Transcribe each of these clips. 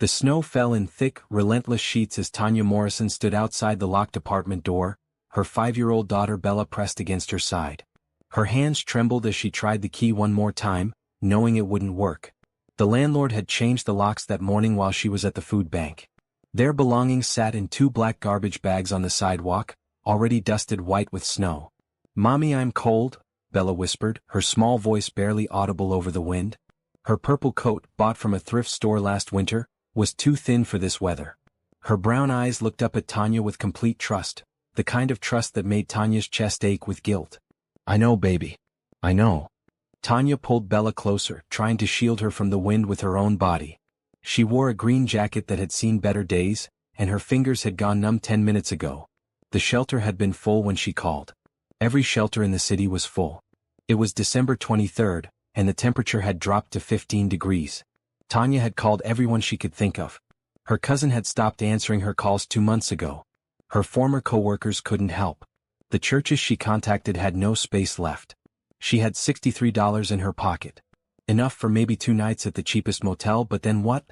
The snow fell in thick, relentless sheets as Tanya Morrison stood outside the locked apartment door, her 5-year-old daughter Bella pressed against her side. Her hands trembled as she tried the key one more time, knowing it wouldn't work. The landlord had changed the locks that morning while she was at the food bank. Their belongings sat in 2 black garbage bags on the sidewalk, already dusted white with snow. "Mommy, I'm cold," Bella whispered, her small voice barely audible over the wind. Her purple coat, bought from a thrift store last winter, was too thin for this weather. Her brown eyes looked up at Tanya with complete trust, the kind of trust that made Tanya's chest ache with guilt. "I know, baby. I know." Tanya pulled Bella closer, trying to shield her from the wind with her own body. She wore a green jacket that had seen better days, and her fingers had gone numb 10 minutes ago. The shelter had been full when she called. Every shelter in the city was full. It was December 23rd, and the temperature had dropped to 15 degrees. Tanya had called everyone she could think of. Her cousin had stopped answering her calls 2 months ago. Her former co-workers couldn't help. The churches she contacted had no space left. She had $63 in her pocket. Enough for maybe 2 nights at the cheapest motel, but then what?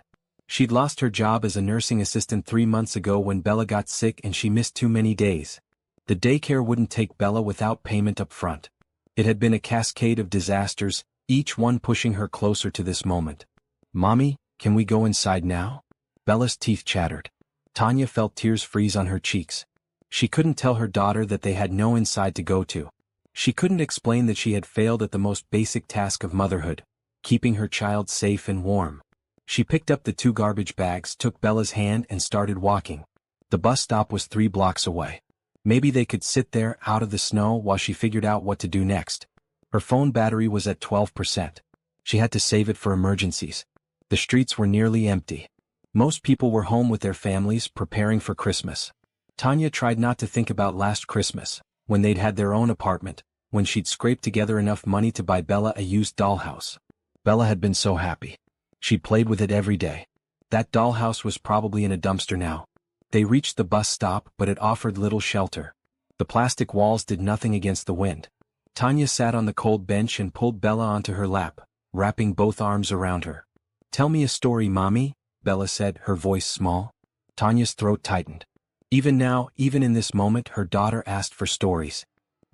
She'd lost her job as a nursing assistant 3 months ago when Bella got sick and she missed too many days. The daycare wouldn't take Bella without payment up front. It had been a cascade of disasters, each one pushing her closer to this moment. "Mommy, can we go inside now?" Bella's teeth chattered. Tanya felt tears freeze on her cheeks. She couldn't tell her daughter that they had no inside to go to. She couldn't explain that she had failed at the most basic task of motherhood, keeping her child safe and warm. She picked up the 2 garbage bags, took Bella's hand and started walking. The bus stop was 3 blocks away. Maybe they could sit there out of the snow while she figured out what to do next. Her phone battery was at 12%. She had to save it for emergencies. The streets were nearly empty. Most people were home with their families, preparing for Christmas. Tanya tried not to think about last Christmas, when they'd had their own apartment, when she'd scraped together enough money to buy Bella a used dollhouse. Bella had been so happy. She'd played with it every day. That dollhouse was probably in a dumpster now. They reached the bus stop, but it offered little shelter. The plastic walls did nothing against the wind. Tanya sat on the cold bench and pulled Bella onto her lap, wrapping both arms around her. "Tell me a story, Mommy," Bella said, her voice small. Tanya's throat tightened. Even now, even in this moment, her daughter asked for stories.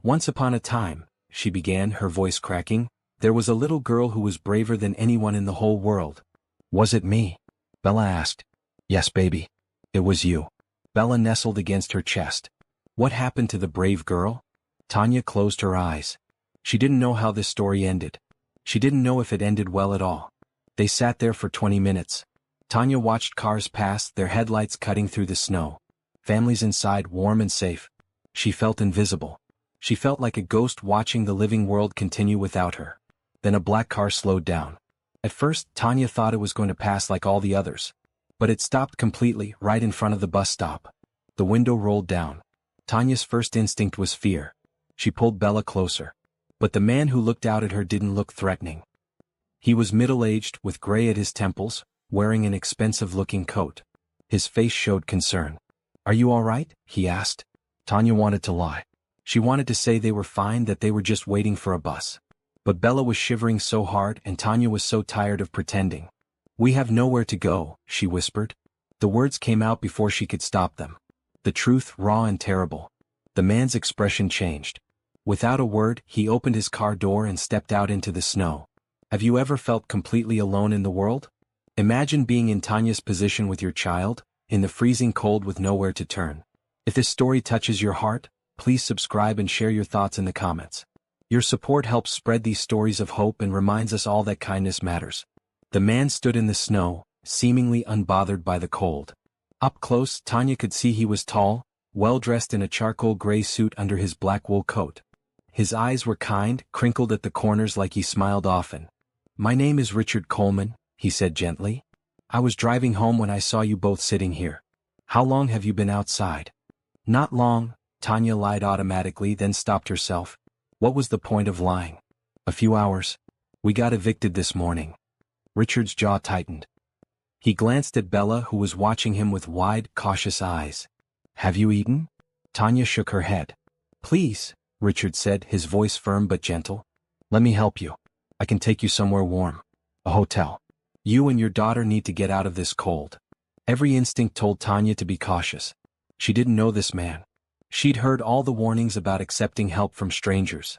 "Once upon a time," she began, her voice cracking, "there was a little girl who was braver than anyone in the whole world." "Was it me?" Bella asked. "Yes, baby. It was you." Bella nestled against her chest. "What happened to the brave girl?" Tanya closed her eyes. She didn't know how this story ended. She didn't know if it ended well at all. They sat there for 20 minutes. Tanya watched cars pass, their headlights cutting through the snow. Families inside, warm and safe. She felt invisible. She felt like a ghost watching the living world continue without her. Then a black car slowed down. At first, Tanya thought it was going to pass like all the others. But it stopped completely, right in front of the bus stop. The window rolled down. Tanya's first instinct was fear. She pulled Bella closer. But the man who looked out at her didn't look threatening. He was middle-aged, with gray at his temples, wearing an expensive-looking coat. His face showed concern. "Are you all right?" he asked. Tanya wanted to lie. She wanted to say they were fine, that they were just waiting for a bus. But Bella was shivering so hard and Tanya was so tired of pretending. "We have nowhere to go," she whispered. The words came out before she could stop them. The truth, raw and terrible. The man's expression changed. Without a word, he opened his car door and stepped out into the snow. Have you ever felt completely alone in the world? Imagine being in Tanya's position with your child, in the freezing cold with nowhere to turn. If this story touches your heart, please subscribe and share your thoughts in the comments. Your support helps spread these stories of hope and reminds us all that kindness matters. The man stood in the snow, seemingly unbothered by the cold. Up close, Tanya could see he was tall, well-dressed in a charcoal gray suit under his black wool coat. His eyes were kind, crinkled at the corners like he smiled often. "My name is Richard Coleman," he said gently. "I was driving home when I saw you both sitting here. How long have you been outside?" "Not long," Tanya lied automatically, then stopped herself. What was the point of lying? "A few hours. We got evicted this morning." Richard's jaw tightened. He glanced at Bella, who was watching him with wide, cautious eyes. "Have you eaten?" Tanya shook her head. "Please," Richard said, his voice firm but gentle. "Let me help you. I can take you somewhere warm. A hotel. You and your daughter need to get out of this cold." Every instinct told Tanya to be cautious. She didn't know this man. She'd heard all the warnings about accepting help from strangers.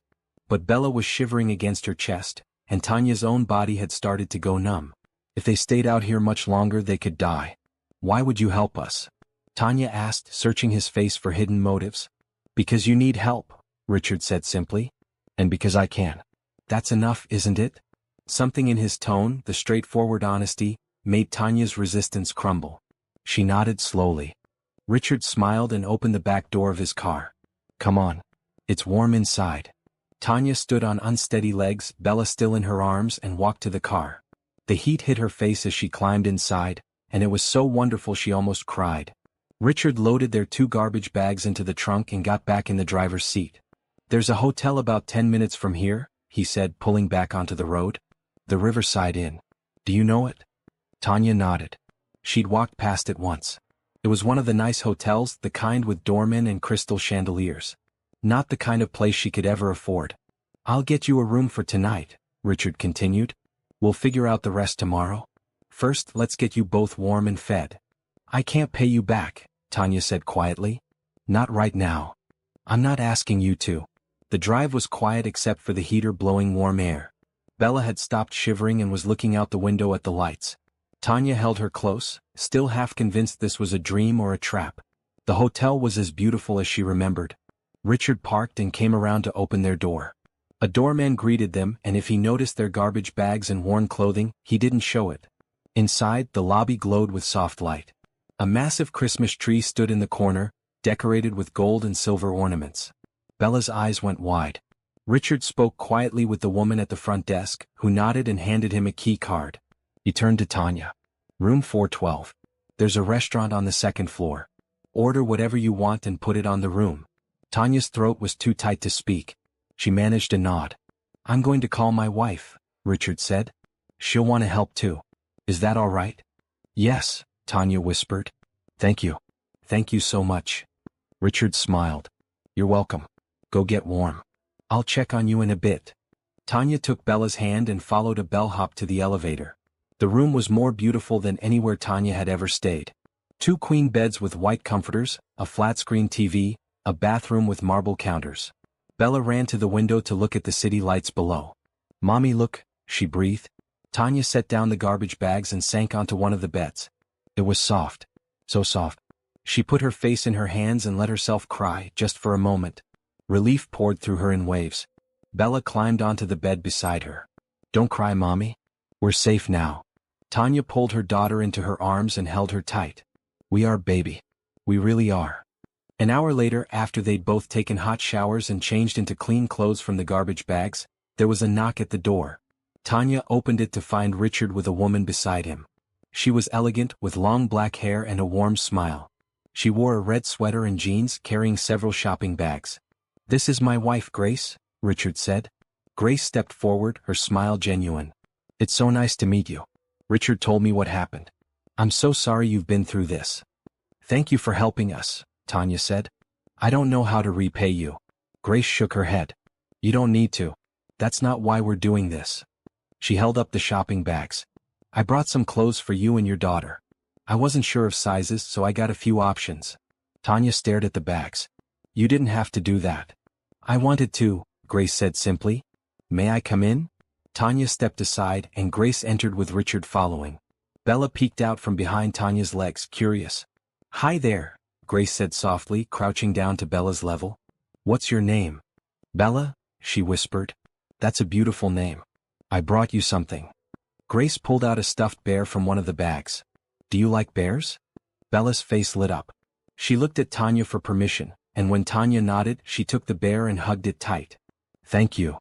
But Bella was shivering against her chest, and Tanya's own body had started to go numb. If they stayed out here much longer they could die. Why would you help us? Tanya asked, searching his face for hidden motives. Because you need help, Richard said simply. And because I can. That's enough, isn't it? Something in his tone, the straightforward honesty, made Tanya's resistance crumble. She nodded slowly. Richard smiled and opened the back door of his car. Come on. It's warm inside. Tanya stood on unsteady legs, Bella still in her arms, and walked to the car. The heat hit her face as she climbed inside, and it was so wonderful she almost cried. Richard loaded their 2 garbage bags into the trunk and got back in the driver's seat. There's a hotel about 10 minutes from here, he said, pulling back onto the road. The Riverside Inn. Do you know it? Tanya nodded. She'd walked past it once. It was one of the nice hotels, the kind with doormen and crystal chandeliers. Not the kind of place she could ever afford. I'll get you a room for tonight, Richard continued. We'll figure out the rest tomorrow. First, let's get you both warm and fed. I can't pay you back, Tanya said quietly. Not right now. I'm not asking you to. The drive was quiet except for the heater blowing warm air. Bella had stopped shivering and was looking out the window at the lights. Tanya held her close, still half convinced this was a dream or a trap. The hotel was as beautiful as she remembered. Richard parked and came around to open their door. A doorman greeted them, and if he noticed their garbage bags and worn clothing, he didn't show it. Inside, the lobby glowed with soft light. A massive Christmas tree stood in the corner, decorated with gold and silver ornaments. Bella's eyes went wide. Richard spoke quietly with the woman at the front desk, who nodded and handed him a key card. He turned to Tanya. Room 412. There's a restaurant on the 2nd floor. Order whatever you want and put it on the room. Tanya's throat was too tight to speak. She managed a nod. I'm going to call my wife, Richard said. She'll want to help too. Is that all right? Yes, Tanya whispered. Thank you. Thank you so much. Richard smiled. You're welcome. Go get warm. I'll check on you in a bit. Tanya took Bella's hand and followed a bellhop to the elevator. The room was more beautiful than anywhere Tanya had ever stayed. 2 queen beds with white comforters, a flat-screen TV, a bathroom with marble counters. Bella ran to the window to look at the city lights below. Mommy, look, she breathed. Tanya set down the garbage bags and sank onto one of the beds. It was soft. So soft. She put her face in her hands and let herself cry, just for a moment. Relief poured through her in waves. Bella climbed onto the bed beside her. Don't cry, Mommy. We're safe now. Tanya pulled her daughter into her arms and held her tight. We are, baby. We really are. An hour later, after they'd both taken hot showers and changed into clean clothes from the garbage bags, there was a knock at the door. Tanya opened it to find Richard with a woman beside him. She was elegant, with long black hair and a warm smile. She wore a red sweater and jeans, carrying several shopping bags. This is my wife, Grace, Richard said. Grace stepped forward, her smile genuine. It's so nice to meet you. Richard told me what happened. I'm so sorry you've been through this. Thank you for helping us, Tanya said. I don't know how to repay you. Grace shook her head. You don't need to. That's not why we're doing this. She held up the shopping bags. I brought some clothes for you and your daughter. I wasn't sure of sizes, so I got a few options. Tanya stared at the bags. You didn't have to do that. I wanted to, Grace said simply. May I come in? Tanya stepped aside and Grace entered with Richard following. Bella peeked out from behind Tanya's legs, curious. Hi there, Grace said softly, crouching down to Bella's level. What's your name? Bella, she whispered. That's a beautiful name. I brought you something. Grace pulled out a stuffed bear from one of the bags. Do you like bears? Bella's face lit up. She looked at Tanya for permission, and when Tanya nodded, she took the bear and hugged it tight. Thank you.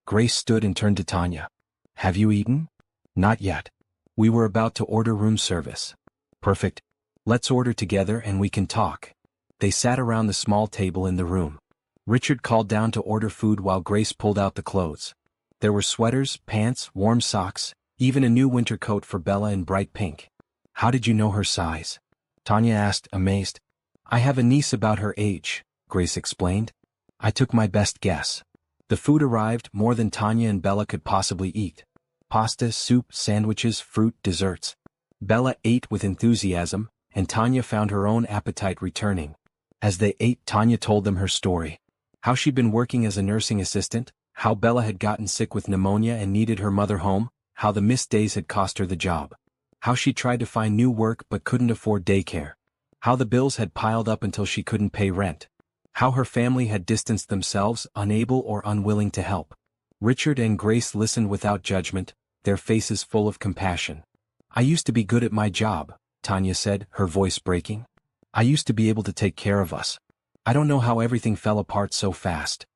Grace stood and turned to Tanya. Have you eaten? Not yet. We were about to order room service. Perfect. Let's order together and we can talk. They sat around the small table in the room. Richard called down to order food while Grace pulled out the clothes. There were sweaters, pants, warm socks, even a new winter coat for Bella in bright pink. How did you know her size? Tanya asked, amazed. I have a niece about her age, Grace explained. I took my best guess. The food arrived, more than Tanya and Bella could possibly eat. Pasta, soup, sandwiches, fruit, desserts. Bella ate with enthusiasm, and Tanya found her own appetite returning. As they ate, Tanya told them her story. How she'd been working as a nursing assistant, how Bella had gotten sick with pneumonia and needed her mother home, how the missed days had cost her the job. How she tried to find new work but couldn't afford daycare. How the bills had piled up until she couldn't pay rent. How her family had distanced themselves, unable or unwilling to help. Richard and Grace listened without judgment, their faces full of compassion. "I used to be good at my job," Tanya said, her voice breaking. "I used to be able to take care of us. I don't know how everything fell apart so fast."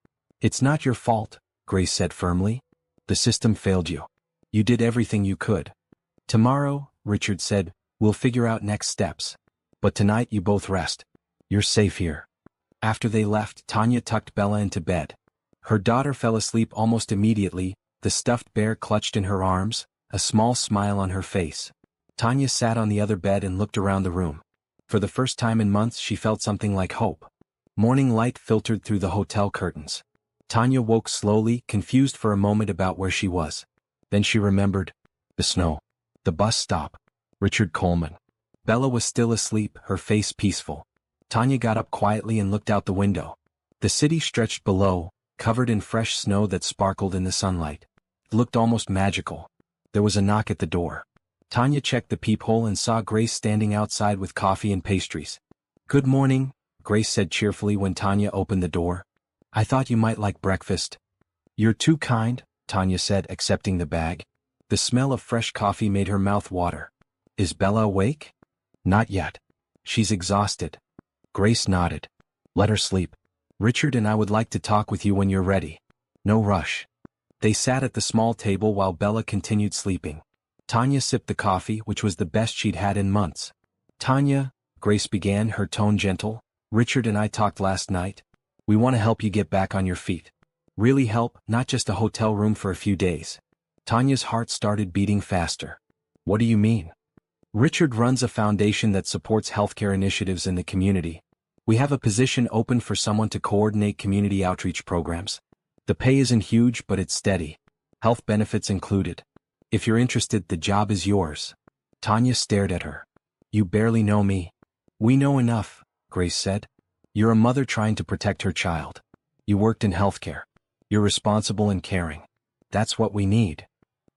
"It's not your fault," Grace said firmly. "The system failed you. You did everything you could." "Tomorrow," Richard said, "we'll figure out next steps. But tonight you both rest. You're safe here." After they left, Tanya tucked Bella into bed. Her daughter fell asleep almost immediately, the stuffed bear clutched in her arms, a small smile on her face. Tanya sat on the other bed and looked around the room. For the first time in months she felt something like hope. Morning light filtered through the hotel curtains. Tanya woke slowly, confused for a moment about where she was. Then she remembered. The snow. The bus stop. Richard Coleman. Bella was still asleep, her face peaceful. Tanya got up quietly and looked out the window. The city stretched below, covered in fresh snow that sparkled in the sunlight. It looked almost magical. There was a knock at the door. Tanya checked the peephole and saw Grace standing outside with coffee and pastries. "Good morning," Grace said cheerfully when Tanya opened the door. "I thought you might like breakfast." "You're too kind," Tanya said, accepting the bag. The smell of fresh coffee made her mouth water. "Is Bella awake?" "Not yet. She's exhausted." Grace nodded. "Let her sleep. Richard and I would like to talk with you when you're ready. No rush." They sat at the small table while Bella continued sleeping. Tanya sipped the coffee, which was the best she'd had in months. "Tanya," Grace began, her tone gentle, "Richard and I talked last night. We want to help you get back on your feet. Really help, not just a hotel room for a few days." Tanya's heart started beating faster. "What do you mean?" "Richard runs a foundation that supports healthcare initiatives in the community. We have a position open for someone to coordinate community outreach programs. The pay isn't huge, but it's steady. Health benefits included. If you're interested, the job is yours." Tanya stared at her. "You barely know me." "We know enough," Grace said. "You're a mother trying to protect her child. You worked in healthcare. You're responsible and caring. That's what we need."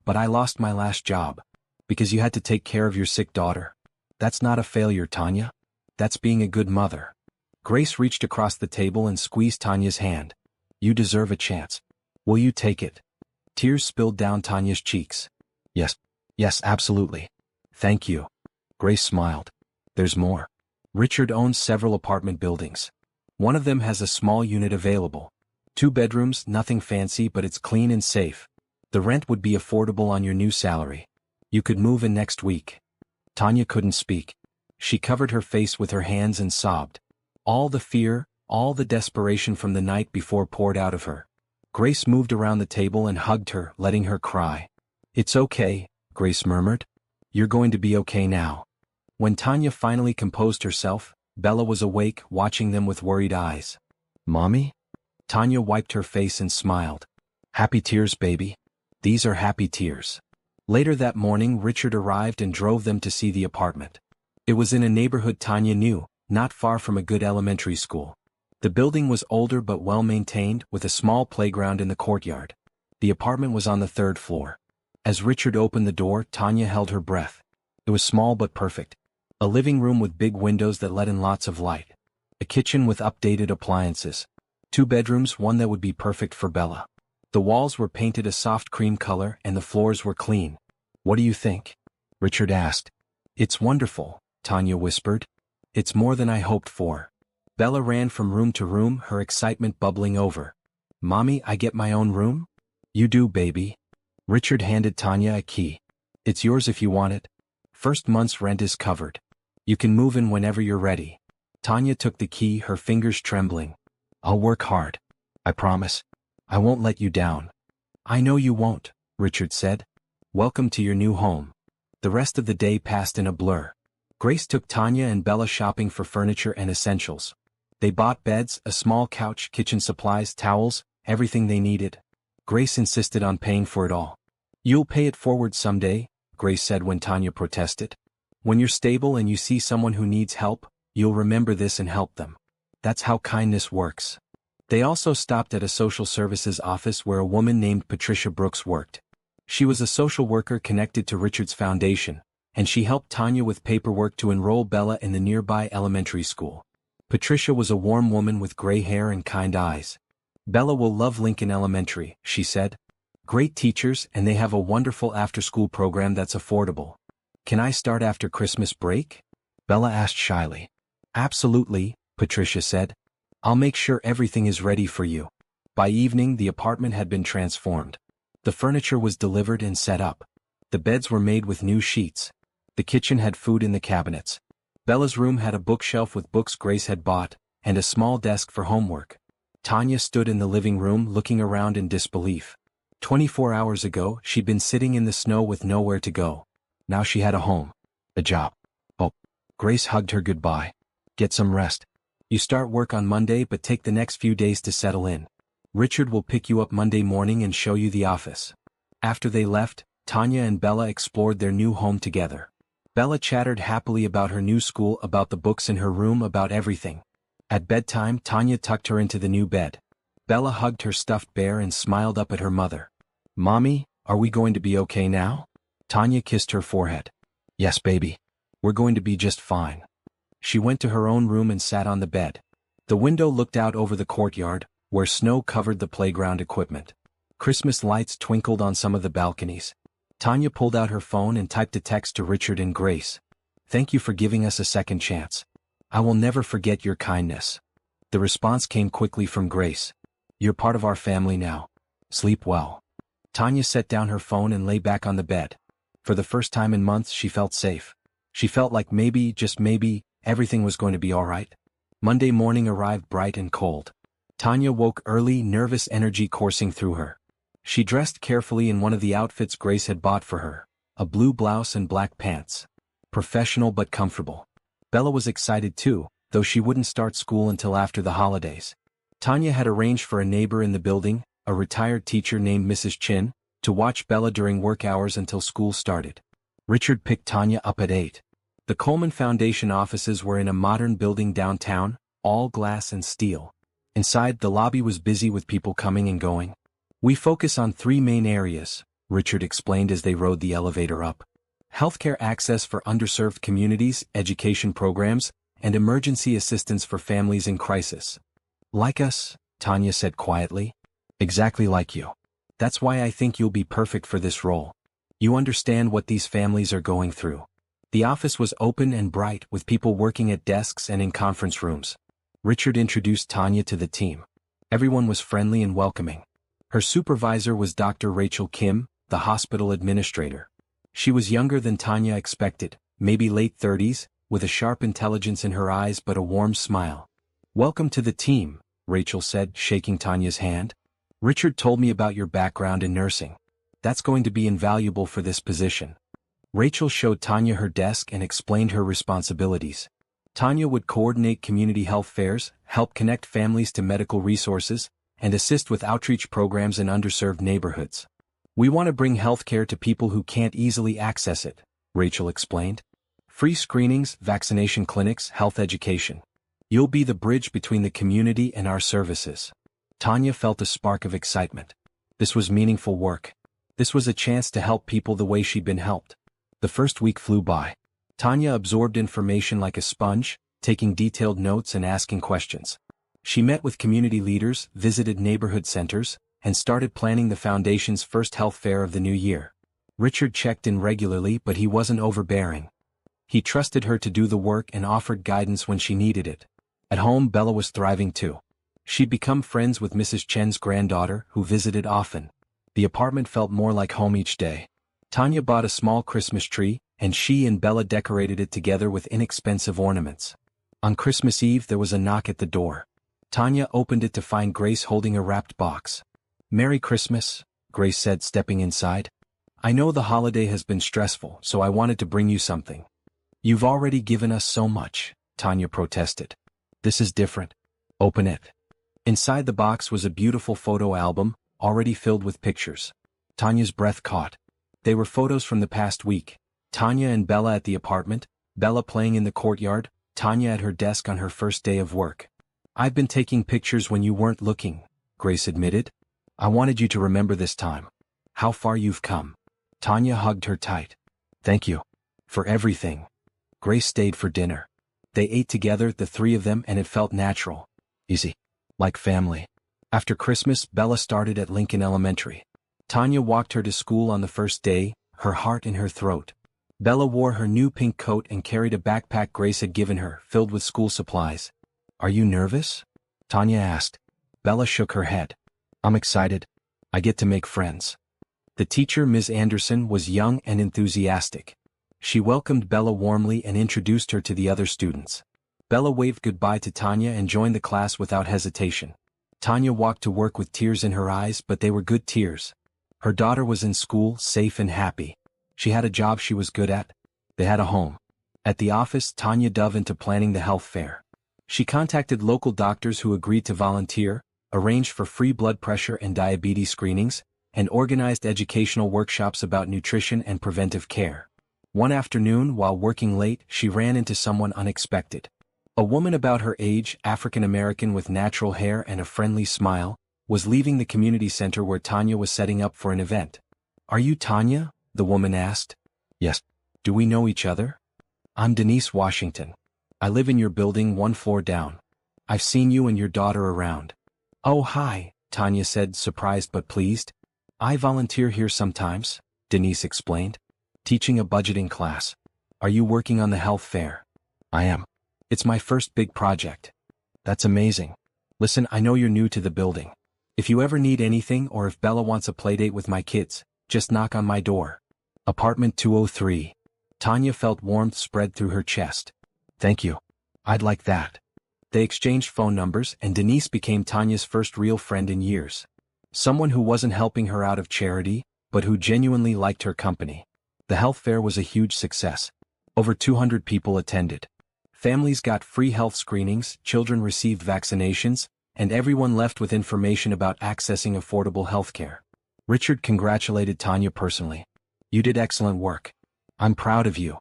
"But I lost my last job. Because you had to take care of your sick daughter." "That's not a failure, Tanya. That's being a good mother." Grace reached across the table and squeezed Tanya's hand. "You deserve a chance. Will you take it?" Tears spilled down Tanya's cheeks. "Yes. Yes, absolutely. Thank you." Grace smiled. "There's more. Richard owns several apartment buildings. One of them has a small unit available. 2 bedrooms, nothing fancy, but it's clean and safe. The rent would be affordable on your new salary. You could move in next week." Tanya couldn't speak. She covered her face with her hands and sobbed. All the fear, all the desperation from the night before poured out of her. Grace moved around the table and hugged her, letting her cry. "It's okay," Grace murmured. "You're going to be okay now." When Tanya finally composed herself, Bella was awake, watching them with worried eyes. "Mommy?" Tanya wiped her face and smiled. "Happy tears, baby. These are happy tears." Later that morning, Richard arrived and drove them to see the apartment. It was in a neighborhood Tanya knew, not far from a good elementary school. The building was older but well-maintained, with a small playground in the courtyard. The apartment was on the 3rd floor. As Richard opened the door, Tanya held her breath. It was small but perfect. A living room with big windows that let in lots of light. A kitchen with updated appliances. 2 bedrooms, one that would be perfect for Bella. The walls were painted a soft cream color and the floors were clean. "What do you think?" Richard asked. "It's wonderful," Tanya whispered. "It's more than I hoped for." Bella ran from room to room, her excitement bubbling over. "Mommy, I get my own room?" "You do, baby." Richard handed Tanya a key. "It's yours if you want it. First month's rent is covered. You can move in whenever you're ready." Tanya took the key, her fingers trembling. "I'll work hard. I promise. I won't let you down." "I know you won't," Richard said. "Welcome to your new home." The rest of the day passed in a blur. Grace took Tanya and Bella shopping for furniture and essentials. They bought beds, a small couch, kitchen supplies, towels, everything they needed. Grace insisted on paying for it all. "You'll pay it forward someday," Grace said when Tanya protested. When you're stable and you see someone who needs help, you'll remember this and help them. That's how kindness works. They also stopped at a social services office where a woman named Patricia Brooks worked. She was a social worker connected to Richard's foundation, and she helped Tanya with paperwork to enroll Bella in the nearby elementary school. Patricia was a warm woman with gray hair and kind eyes. Bella will love Lincoln Elementary, she said. Great teachers, and they have a wonderful after-school program that's affordable. Can I start after Christmas break? Bella asked shyly. Absolutely, Patricia said. I'll make sure everything is ready for you. By evening, the apartment had been transformed. The furniture was delivered and set up. The beds were made with new sheets. The kitchen had food in the cabinets. Bella's room had a bookshelf with books Grace had bought, and a small desk for homework. Tanya stood in the living room looking around in disbelief. 24 hours ago, she'd been sitting in the snow with nowhere to go. Now she had a home. A job. Oh. Grace hugged her goodbye. Get some rest. You start work on Monday, but take the next few days to settle in. Richard will pick you up Monday morning and show you the office. After they left, Tanya and Bella explored their new home together. Bella chattered happily about her new school, about the books in her room, about everything. At bedtime, Tanya tucked her into the new bed. Bella hugged her stuffed bear and smiled up at her mother. Mommy, are we going to be okay now? Tanya kissed her forehead. Yes, baby. We're going to be just fine. She went to her own room and sat on the bed. The window looked out over the courtyard, where snow covered the playground equipment. Christmas lights twinkled on some of the balconies. Tanya pulled out her phone and typed a text to Richard and Grace. Thank you for giving us a second chance. I will never forget your kindness. The response came quickly from Grace. You're part of our family now. Sleep well. Tanya set down her phone and lay back on the bed. For the first time in months, she felt safe. She felt like maybe, just maybe, everything was going to be all right. Monday morning arrived bright and cold. Tanya woke early, nervous energy coursing through her. She dressed carefully in one of the outfits Grace had bought for her, a blue blouse and black pants. Professional but comfortable. Bella was excited too, though she wouldn't start school until after the holidays. Tanya had arranged for a neighbor in the building, a retired teacher named Mrs. Chin, to watch Bella during work hours until school started. Richard picked Tanya up at 8. The Coleman Foundation offices were in a modern building downtown, all glass and steel. Inside, the lobby was busy with people coming and going. We focus on 3 main areas, Richard explained as they rode the elevator up. Healthcare access for underserved communities, education programs, and emergency assistance for families in crisis. Like us, Tanya said quietly. Exactly like you. That's why I think you'll be perfect for this role. You understand what these families are going through. The office was open and bright, with people working at desks and in conference rooms. Richard introduced Tanya to the team. Everyone was friendly and welcoming. Her supervisor was Dr. Rachel Kim, the hospital administrator. She was younger than Tanya expected, maybe late 30s, with a sharp intelligence in her eyes but a warm smile. Welcome to the team, Rachel said, shaking Tanya's hand. Richard told me about your background in nursing. That's going to be invaluable for this position. Rachel showed Tanya her desk and explained her responsibilities. Tanya would coordinate community health fairs, help connect families to medical resources, and assist with outreach programs in underserved neighborhoods. We want to bring healthcare to people who can't easily access it, Rachel explained. Free screenings, vaccination clinics, health education. You'll be the bridge between the community and our services. Tanya felt a spark of excitement. This was meaningful work. This was a chance to help people the way she'd been helped. The first week flew by. Tanya absorbed information like a sponge, taking detailed notes and asking questions. She met with community leaders, visited neighborhood centers, and started planning the foundation's first health fair of the new year. Richard checked in regularly, but he wasn't overbearing. He trusted her to do the work and offered guidance when she needed it. At home, Bella was thriving too. She'd become friends with Mrs. Chen's granddaughter, who visited often. The apartment felt more like home each day. Tanya bought a small Christmas tree, and she and Bella decorated it together with inexpensive ornaments. On Christmas Eve, there was a knock at the door. Tanya opened it to find Grace holding a wrapped box. "Merry Christmas," Grace said, stepping inside. "I know the holiday has been stressful, so I wanted to bring you something." "You've already given us so much," Tanya protested. "This is different. Open it." Inside the box was a beautiful photo album, already filled with pictures. Tanya's breath caught. They were photos from the past week. Tanya and Bella at the apartment, Bella playing in the courtyard, Tanya at her desk on her first day of work. I've been taking pictures when you weren't looking, Grace admitted. I wanted you to remember this time. How far you've come. Tanya hugged her tight. Thank you. For everything. Grace stayed for dinner. They ate together, the three of them, and it felt natural. Easy. Like family. After Christmas, Bella started at Lincoln Elementary. Tanya walked her to school on the first day, her heart in her throat. Bella wore her new pink coat and carried a backpack Grace had given her, filled with school supplies. Are you nervous? Tanya asked. Bella shook her head. I'm excited. I get to make friends. The teacher, Ms. Anderson, was young and enthusiastic. She welcomed Bella warmly and introduced her to the other students. Bella waved goodbye to Tanya and joined the class without hesitation. Tanya walked to work with tears in her eyes, but they were good tears. Her daughter was in school, safe and happy. She had a job she was good at. They had a home. At the office, Tanya dove into planning the health fair. She contacted local doctors who agreed to volunteer, arranged for free blood pressure and diabetes screenings, and organized educational workshops about nutrition and preventive care. One afternoon, while working late, she ran into someone unexpected. A woman about her age, African American with natural hair and a friendly smile, was leaving the community center where Tanya was setting up for an event. Are you Tanya? The woman asked. Yes. Do we know each other? I'm Denise Washington. I live in your building 1 floor down. I've seen you and your daughter around. Oh hi, Tanya said, surprised but pleased. I volunteer here sometimes, Denise explained. Teaching a budgeting class. Are you working on the health fair? I am. It's my first big project. That's amazing. Listen, I know you're new to the building. If you ever need anything or if Bella wants a playdate with my kids, just knock on my door. Apartment 203. Tanya felt warmth spread through her chest. Thank you. I'd like that. They exchanged phone numbers and Denise became Tanya's first real friend in years. Someone who wasn't helping her out of charity, but who genuinely liked her company. The health fair was a huge success. Over 200 people attended. Families got free health screenings, children received vaccinations, and everyone left with information about accessing affordable healthcare. Richard congratulated Tanya personally. You did excellent work. I'm proud of you.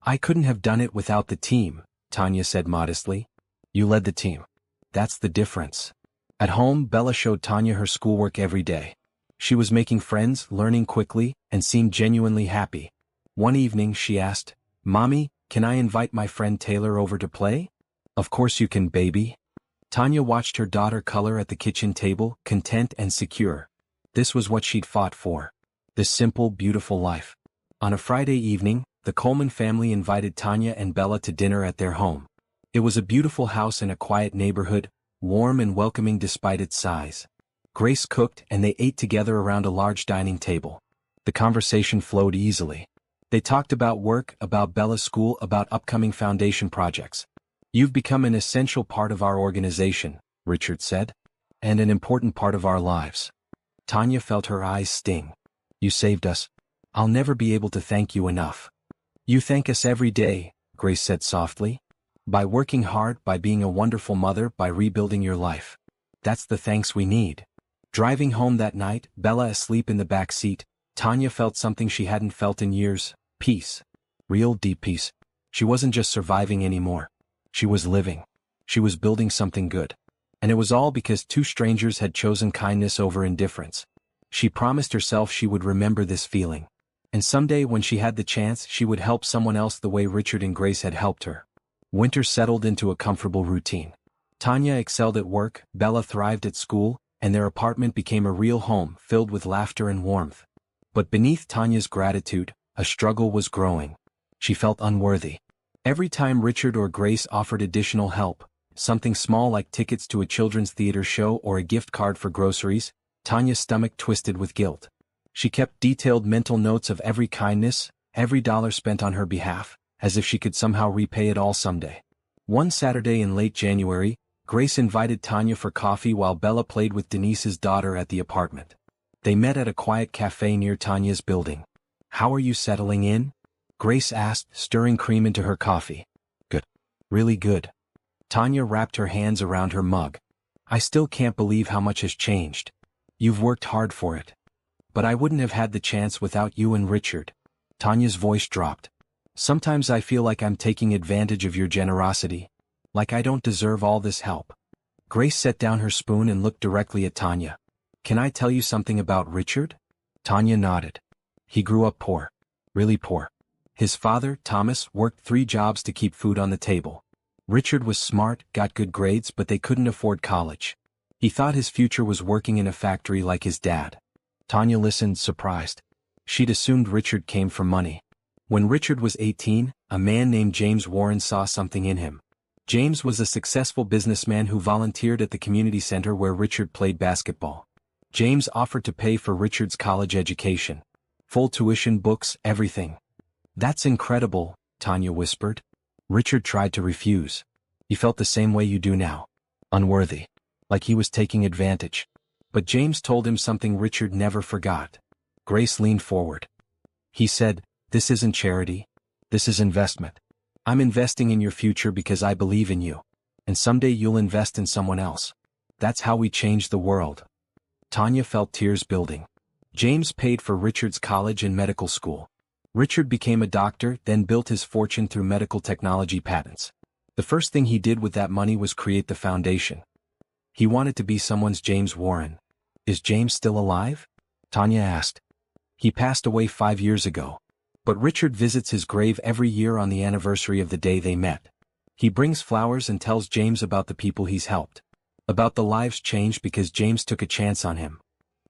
I couldn't have done it without the team, Tanya said modestly. You led the team. That's the difference. At home, Bella showed Tanya her schoolwork every day. She was making friends, learning quickly, and seemed genuinely happy. One evening she asked, Mommy, can I invite my friend Taylor over to play? Of course you can, baby. Tanya watched her daughter color at the kitchen table, content and secure. This was what she'd fought for. This simple, beautiful life. On a Friday evening, the Coleman family invited Tanya and Bella to dinner at their home. It was a beautiful house in a quiet neighborhood, warm and welcoming despite its size. Grace cooked and they ate together around a large dining table. The conversation flowed easily. They talked about work, about Bella's school, about upcoming foundation projects. You've become an essential part of our organization, Richard said. And an important part of our lives. Tanya felt her eyes sting. You saved us. I'll never be able to thank you enough. You thank us every day, Grace said softly. By working hard, by being a wonderful mother, by rebuilding your life. That's the thanks we need. Driving home that night, Bella asleep in the back seat, Tanya felt something she hadn't felt in years. Peace. Real deep peace. She wasn't just surviving anymore. She was living. She was building something good. And it was all because two strangers had chosen kindness over indifference. She promised herself she would remember this feeling. And someday when she had the chance, she would help someone else the way Richard and Grace had helped her. Winter settled into a comfortable routine. Tanya excelled at work, Bella thrived at school, and their apartment became a real home filled with laughter and warmth. But beneath Tanya's gratitude, a struggle was growing. She felt unworthy. Every time Richard or Grace offered additional help, something small like tickets to a children's theater show or a gift card for groceries, Tanya's stomach twisted with guilt. She kept detailed mental notes of every kindness, every dollar spent on her behalf, as if she could somehow repay it all someday. One Saturday in late January, Grace invited Tanya for coffee while Bella played with Denise's daughter at the apartment. They met at a quiet cafe near Tanya's building. How are you settling in? Grace asked, stirring cream into her coffee. Good. Really good. Tanya wrapped her hands around her mug. I still can't believe how much has changed. You've worked hard for it. But I wouldn't have had the chance without you and Richard. Tanya's voice dropped. Sometimes I feel like I'm taking advantage of your generosity. Like I don't deserve all this help. Grace set down her spoon and looked directly at Tanya. Can I tell you something about Richard? Tanya nodded. He grew up poor. Really poor. His father, Thomas, worked 3 jobs to keep food on the table. Richard was smart, got good grades, but they couldn't afford college. He thought his future was working in a factory like his dad. Tanya listened, surprised. She'd assumed Richard came from money. When Richard was 18, a man named James Warren saw something in him. James was a successful businessman who volunteered at the community center where Richard played basketball. James offered to pay for Richard's college education. Full tuition, books, everything. That's incredible, Tanya whispered. Richard tried to refuse. He felt the same way you do now. Unworthy. Like he was taking advantage. But James told him something Richard never forgot. Grace leaned forward. He said, "This isn't charity. This is investment. I'm investing in your future because I believe in you. And someday you'll invest in someone else. That's how we change the world." Tanya felt tears building. James paid for Richard's college and medical school. Richard became a doctor, then built his fortune through medical technology patents. The first thing he did with that money was create the foundation. He wanted to be someone's James Warren. Is James still alive? Tanya asked. He passed away 5 years ago. But Richard visits his grave every year on the anniversary of the day they met. He brings flowers and tells James about the people he's helped. About the lives changed because James took a chance on him.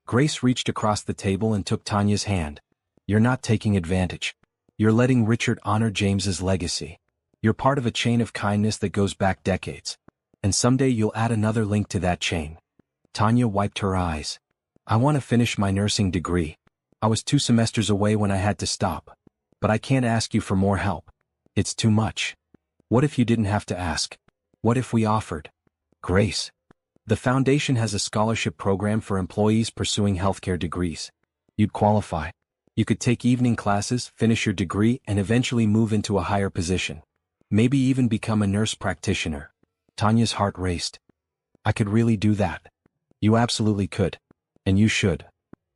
Grace reached across the table and took Tanya's hand. You're not taking advantage. You're letting Richard honor James's legacy. You're part of a chain of kindness that goes back decades. And someday you'll add another link to that chain. Tanya wiped her eyes. I want to finish my nursing degree. I was 2 semesters away when I had to stop. But I can't ask you for more help. It's too much. What if you didn't have to ask? What if we offered? Grace. The foundation has a scholarship program for employees pursuing healthcare degrees. You'd qualify. You could take evening classes, finish your degree, and eventually move into a higher position. Maybe even become a nurse practitioner. Tanya's heart raced. I could really do that. You absolutely could. And you should.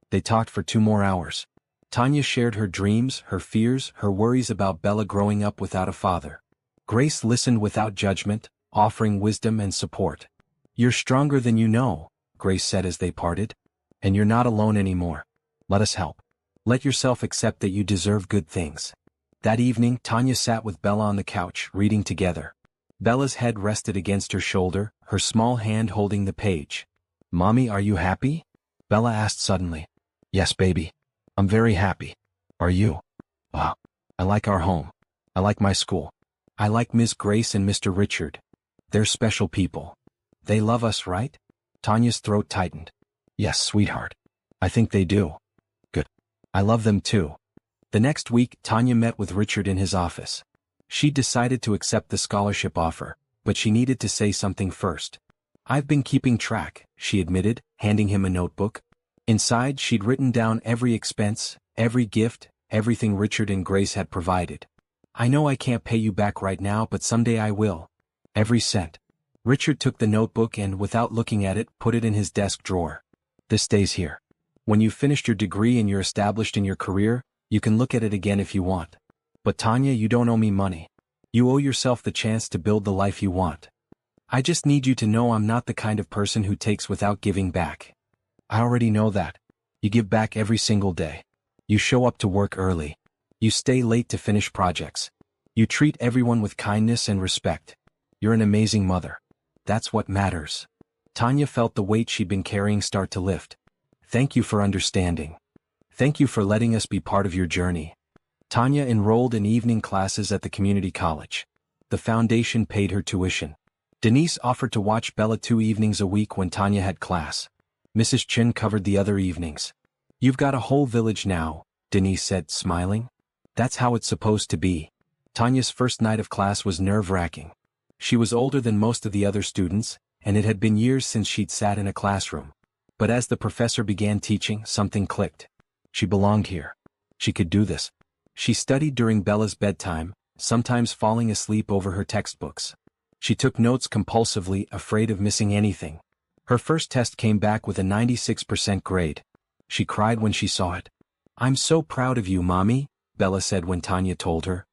They talked for 2 more hours. Tanya shared her dreams, her fears, her worries about Bella growing up without a father. Grace listened without judgment, offering wisdom and support. You're stronger than you know, Grace said as they parted. And you're not alone anymore. Let us help. Let yourself accept that you deserve good things. That evening, Tanya sat with Bella on the couch, reading together. Bella's head rested against her shoulder, her small hand holding the page. Mommy, are you happy? Bella asked suddenly. Yes, baby. I'm very happy. Are you? I like our home. I like my school. I like Miss Grace and Mr. Richard. They're special people. They love us, right? Tanya's throat tightened. Yes, sweetheart. I think they do. Good. I love them too. The next week, Tanya met with Richard in his office. She decided to accept the scholarship offer, but she needed to say something first. I've been keeping track, she admitted, handing him a notebook. Inside, she'd written down every expense, every gift, everything Richard and Grace had provided. I know I can't pay you back right now, but someday I will. Every cent. Richard took the notebook and, without looking at it, put it in his desk drawer. This stays here. When you've finished your degree and you're established in your career, you can look at it again if you want. But Tanya, you don't owe me money. You owe yourself the chance to build the life you want. I just need you to know I'm not the kind of person who takes without giving back. I already know that. You give back every single day. You show up to work early. You stay late to finish projects. You treat everyone with kindness and respect. You're an amazing mother. That's what matters. Tanya felt the weight she'd been carrying start to lift. Thank you for understanding. Thank you for letting us be part of your journey. Tanya enrolled in evening classes at the community college. The foundation paid her tuition. Denise offered to watch Bella 2 evenings a week when Tanya had class. Mrs. Chin covered the other evenings. You've got a whole village now, Denise said, smiling. That's how it's supposed to be. Tanya's first night of class was nerve-wracking. She was older than most of the other students, and it had been years since she'd sat in a classroom. But as the professor began teaching, something clicked. She belonged here. She could do this. She studied during Bella's bedtime, sometimes falling asleep over her textbooks. She took notes compulsively, afraid of missing anything. Her first test came back with a 96% grade. She cried when she saw it. I'm so proud of you, Mommy, Bella said when Tanya told her.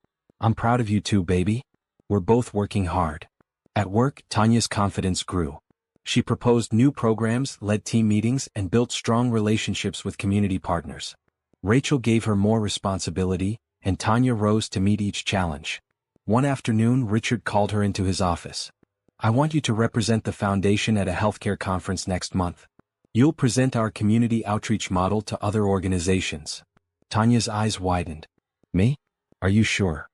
I'm proud of you too, baby. We're both working hard. At work, Tanya's confidence grew. She proposed new programs, led team meetings, and built strong relationships with community partners. Rachel gave her more responsibility, and Tanya rose to meet each challenge. One afternoon, Richard called her into his office. I want you to represent the foundation at a healthcare conference next month. You'll present our community outreach model to other organizations. Tanya's eyes widened. Me? Are you sure?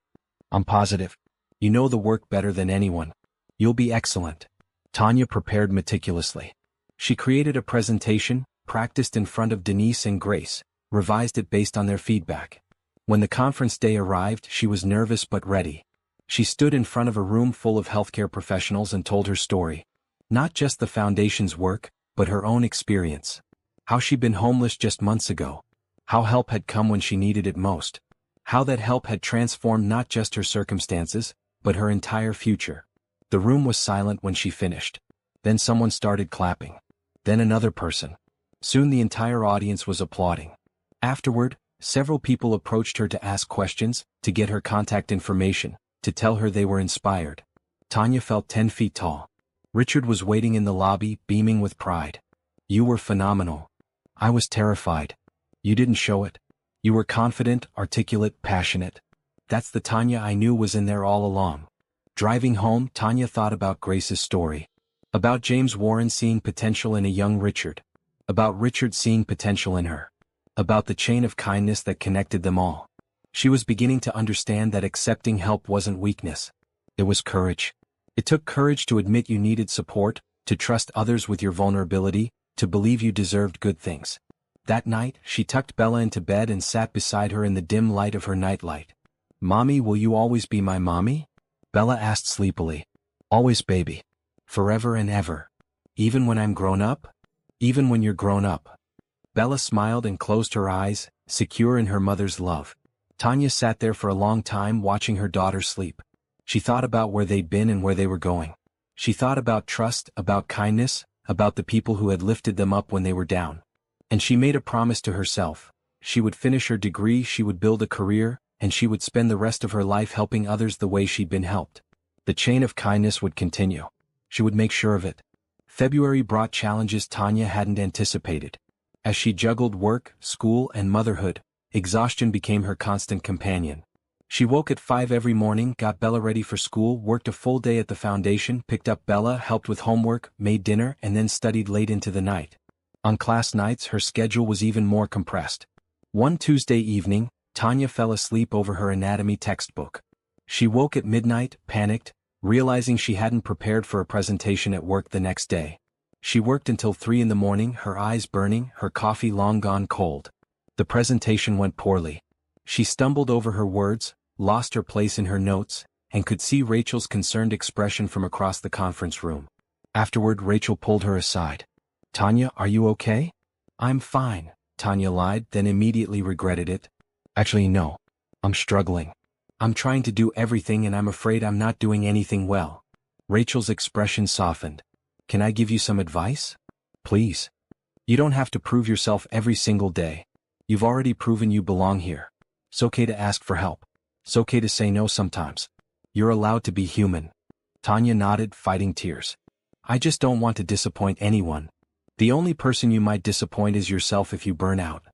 I'm positive. You know the work better than anyone. You'll be excellent. Tanya prepared meticulously. She created a presentation, practiced in front of Denise and Grace, revised it based on their feedback. When the conference day arrived, she was nervous but ready. She stood in front of a room full of healthcare professionals and told her story. Not just the foundation's work, but her own experience. How she'd been homeless just months ago. How help had come when she needed it most. How that help had transformed not just her circumstances, but her entire future. The room was silent when she finished. Then someone started clapping. Then another person. Soon the entire audience was applauding. Afterward, several people approached her to ask questions, to get her contact information, to tell her they were inspired. Tanya felt 10 feet tall. Richard was waiting in the lobby, beaming with pride. You were phenomenal. I was terrified. You didn't show it. You were confident, articulate, passionate. That's the Tanya I knew was in there all along. Driving home, Tanya thought about Grace's story. About James Warren seeing potential in a young Richard. About Richard seeing potential in her. About the chain of kindness that connected them all. She was beginning to understand that accepting help wasn't weakness. It was courage. It took courage to admit you needed support, to trust others with your vulnerability, to believe you deserved good things. That night, she tucked Bella into bed and sat beside her in the dim light of her nightlight. Mommy, will you always be my mommy? Bella asked sleepily. Always, baby. Forever and ever. Even when I'm grown up? Even when you're grown up. Bella smiled and closed her eyes, secure in her mother's love. Tanya sat there for a long time watching her daughter sleep. She thought about where they'd been and where they were going. She thought about trust, about kindness, about the people who had lifted them up when they were down. And she made a promise to herself. She would finish her degree, she would build a career, and she would spend the rest of her life helping others the way she'd been helped. The chain of kindness would continue. She would make sure of it. February brought challenges Tanya hadn't anticipated. As she juggled work, school, and motherhood, exhaustion became her constant companion. She woke at 5 every morning, got Bella ready for school, worked a full day at the foundation, picked up Bella, helped with homework, made dinner, and then studied late into the night. On class nights, her schedule was even more compressed. One Tuesday evening, Tanya fell asleep over her anatomy textbook. She woke at midnight, panicked, realizing she hadn't prepared for a presentation at work the next day. She worked until 3 in the morning, her eyes burning, her coffee long gone cold. The presentation went poorly. She stumbled over her words, lost her place in her notes, and could see Rachel's concerned expression from across the conference room. Afterward, Rachel pulled her aside. Tanya, are you okay? I'm fine, Tanya lied, then immediately regretted it. Actually, no. I'm struggling. I'm trying to do everything and I'm afraid I'm not doing anything well. Rachel's expression softened. Can I give you some advice? Please. You don't have to prove yourself every single day. You've already proven you belong here. It's okay to ask for help. It's okay to say no sometimes. You're allowed to be human. Tanya nodded, fighting tears. I just don't want to disappoint anyone. The only person you might disappoint is yourself if you burn out.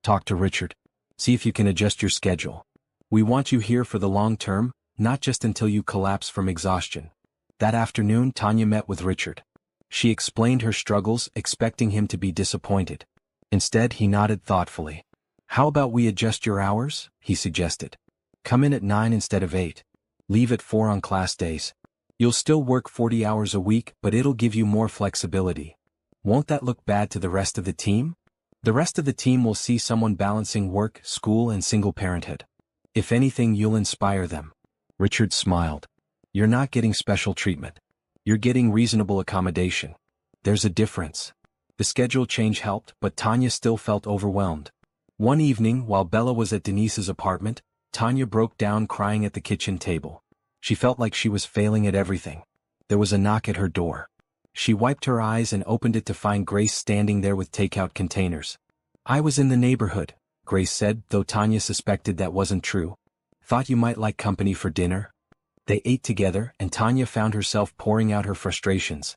Talk to Richard. See if you can adjust your schedule. We want you here for the long term, not just until you collapse from exhaustion. That afternoon, Tanya met with Richard. She explained her struggles, expecting him to be disappointed. Instead, he nodded thoughtfully. How about we adjust your hours? He suggested. Come in at 9 instead of 8. Leave at 4 on class days. You'll still work 40 hours a week, but it'll give you more flexibility. Won't that look bad to the rest of the team? The rest of the team will see someone balancing work, school, and single parenthood. If anything, you'll inspire them. Richard smiled. You're not getting special treatment. You're getting reasonable accommodation. There's a difference. The schedule change helped, but Tanya still felt overwhelmed. One evening, while Bella was at Denise's apartment, Tanya broke down crying at the kitchen table. She felt like she was failing at everything. There was a knock at her door. She wiped her eyes and opened it to find Grace standing there with takeout containers. I was in the neighborhood, Grace said, though Tanya suspected that wasn't true. Thought you might like company for dinner? They ate together, and Tanya found herself pouring out her frustrations.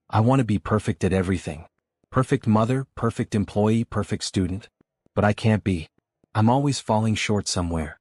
I want to be perfect at everything. Perfect mother, perfect employee, perfect student. But I can't be. I'm always falling short somewhere.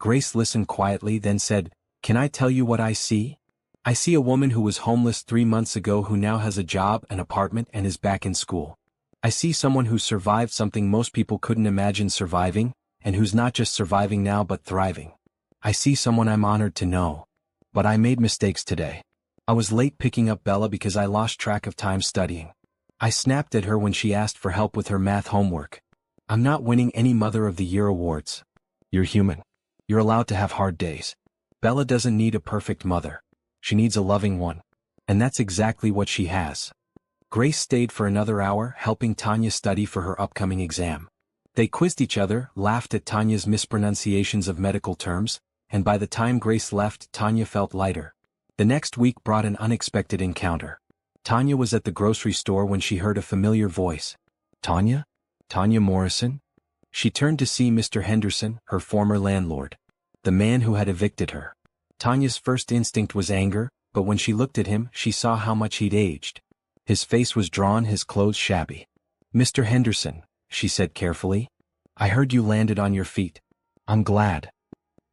Grace listened quietly, then said, Can I tell you what I see? I see a woman who was homeless 3 months ago who now has a job, an apartment, and is back in school. I see someone who survived something most people couldn't imagine surviving, and who's not just surviving now but thriving. I see someone I'm honored to know. But I made mistakes today. I was late picking up Bella because I lost track of time studying. I snapped at her when she asked for help with her math homework. I'm not winning any Mother of the Year awards. You're human. You're allowed to have hard days. Bella doesn't need a perfect mother. She needs a loving one. And that's exactly what she has. Grace stayed for another hour helping Tanya study for her upcoming exam. They quizzed each other, laughed at Tanya's mispronunciations of medical terms, and by the time Grace left, Tanya felt lighter. The next week brought an unexpected encounter. Tanya was at the grocery store when she heard a familiar voice. Tanya? Tanya Morrison? She turned to see Mr. Henderson, her former landlord. The man who had evicted her. Tanya's first instinct was anger, but when she looked at him, she saw how much he'd aged. His face was drawn, his clothes shabby. Mr. Henderson, she said carefully. I heard you landed on your feet. I'm glad.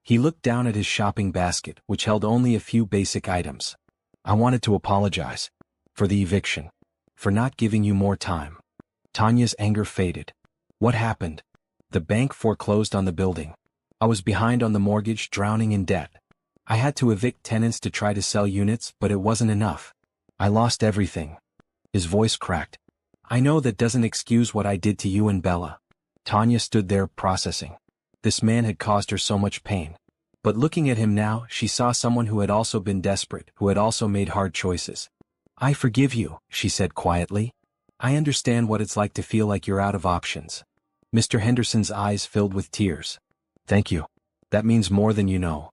He looked down at his shopping basket, which held only a few basic items. I wanted to apologize. For the eviction. For not giving you more time. Tanya's anger faded. What happened? The bank foreclosed on the building. I was behind on the mortgage, drowning in debt. I had to evict tenants to try to sell units, but it wasn't enough. I lost everything. His voice cracked. I know that doesn't excuse what I did to you and Bella. Tanya stood there, processing. This man had caused her so much pain. But looking at him now, she saw someone who had also been desperate, who had also made hard choices. I forgive you, she said quietly. I understand what it's like to feel like you're out of options. Mr. Henderson's eyes filled with tears. Thank you. That means more than you know.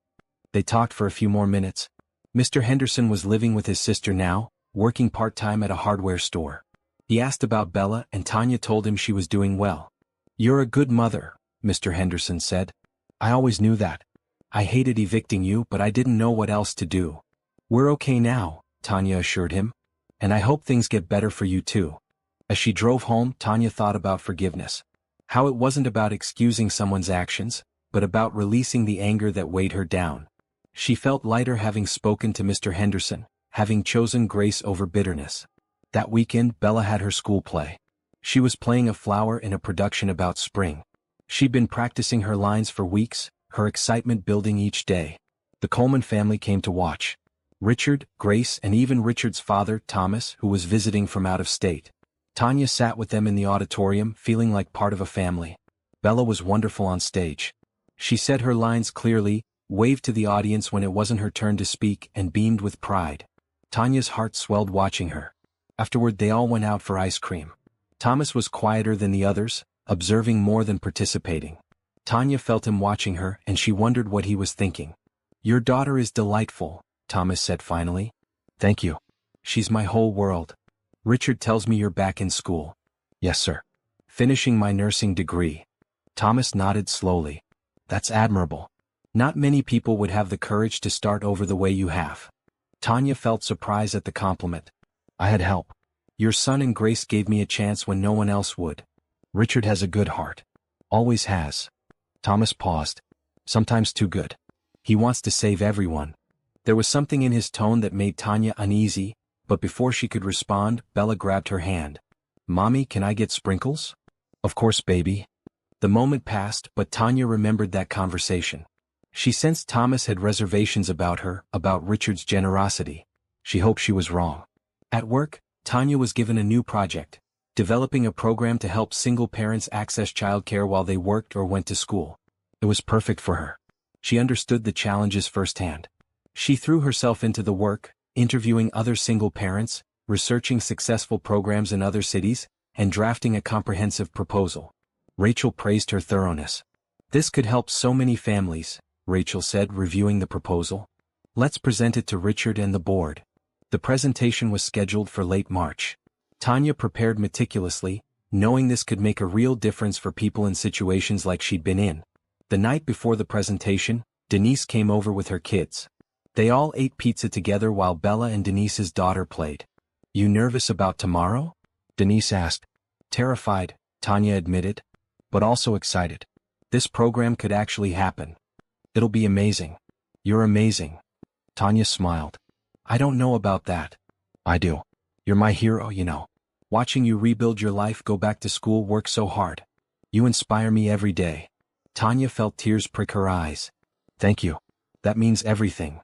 They talked for a few more minutes. Mr. Henderson was living with his sister now, working part-time at a hardware store. He asked about Bella, and Tanya told him she was doing well. You're a good mother, Mr. Henderson said. I always knew that. I hated evicting you, but I didn't know what else to do. We're okay now, Tanya assured him. And I hope things get better for you too. As she drove home, Tanya thought about forgiveness. How it wasn't about excusing someone's actions, but about releasing the anger that weighed her down. She felt lighter having spoken to Mr. Henderson, having chosen grace over bitterness. That weekend, Bella had her school play. She was playing a flower in a production about spring. She'd been practicing her lines for weeks, her excitement building each day. The Coleman family came to watch. Richard, Grace, and even Richard's father, Thomas, who was visiting from out of state. Tanya sat with them in the auditorium, feeling like part of a family. Bella was wonderful on stage. She said her lines clearly, waved to the audience when it wasn't her turn to speak, and beamed with pride. Tanya's heart swelled watching her. Afterward, they all went out for ice cream. Thomas was quieter than the others, observing more than participating. Tanya felt him watching her, and she wondered what he was thinking. Your daughter is delightful, Thomas said finally. Thank you. She's my whole world. Richard tells me you're back in school. Yes, sir. Finishing my nursing degree. Thomas nodded slowly. That's admirable. Not many people would have the courage to start over the way you have. Tanya felt surprise at the compliment. I had help. Your son and Grace gave me a chance when no one else would. Richard has a good heart. Always has. Thomas paused. Sometimes too good. He wants to save everyone. There was something in his tone that made Tanya uneasy, but before she could respond, Bella grabbed her hand. Mommy, can I get sprinkles? Of course, baby. The moment passed, but Tanya remembered that conversation. She sensed Thomas had reservations about her, about Richard's generosity. She hoped she was wrong. At work, Tanya was given a new project, developing a program to help single parents access childcare while they worked or went to school. It was perfect for her. She understood the challenges firsthand. She threw herself into the work, interviewing other single parents, researching successful programs in other cities, and drafting a comprehensive proposal. Rachel praised her thoroughness. This could help so many families, Rachel said, reviewing the proposal. Let's present it to Richard and the board. The presentation was scheduled for late March. Tanya prepared meticulously, knowing this could make a real difference for people in situations like she'd been in. The night before the presentation, Denise came over with her kids. They all ate pizza together while Bella and Denise's daughter played. "You nervous about tomorrow?" Denise asked. "Terrified," Tanya admitted, "but also excited. This program could actually happen. It'll be amazing." "You're amazing." Tanya smiled. "I don't know about that." "I do. You're my hero, you know. Watching you rebuild your life, go back to school, work so hard. You inspire me every day." Tanya felt tears prick her eyes. "Thank you. That means everything."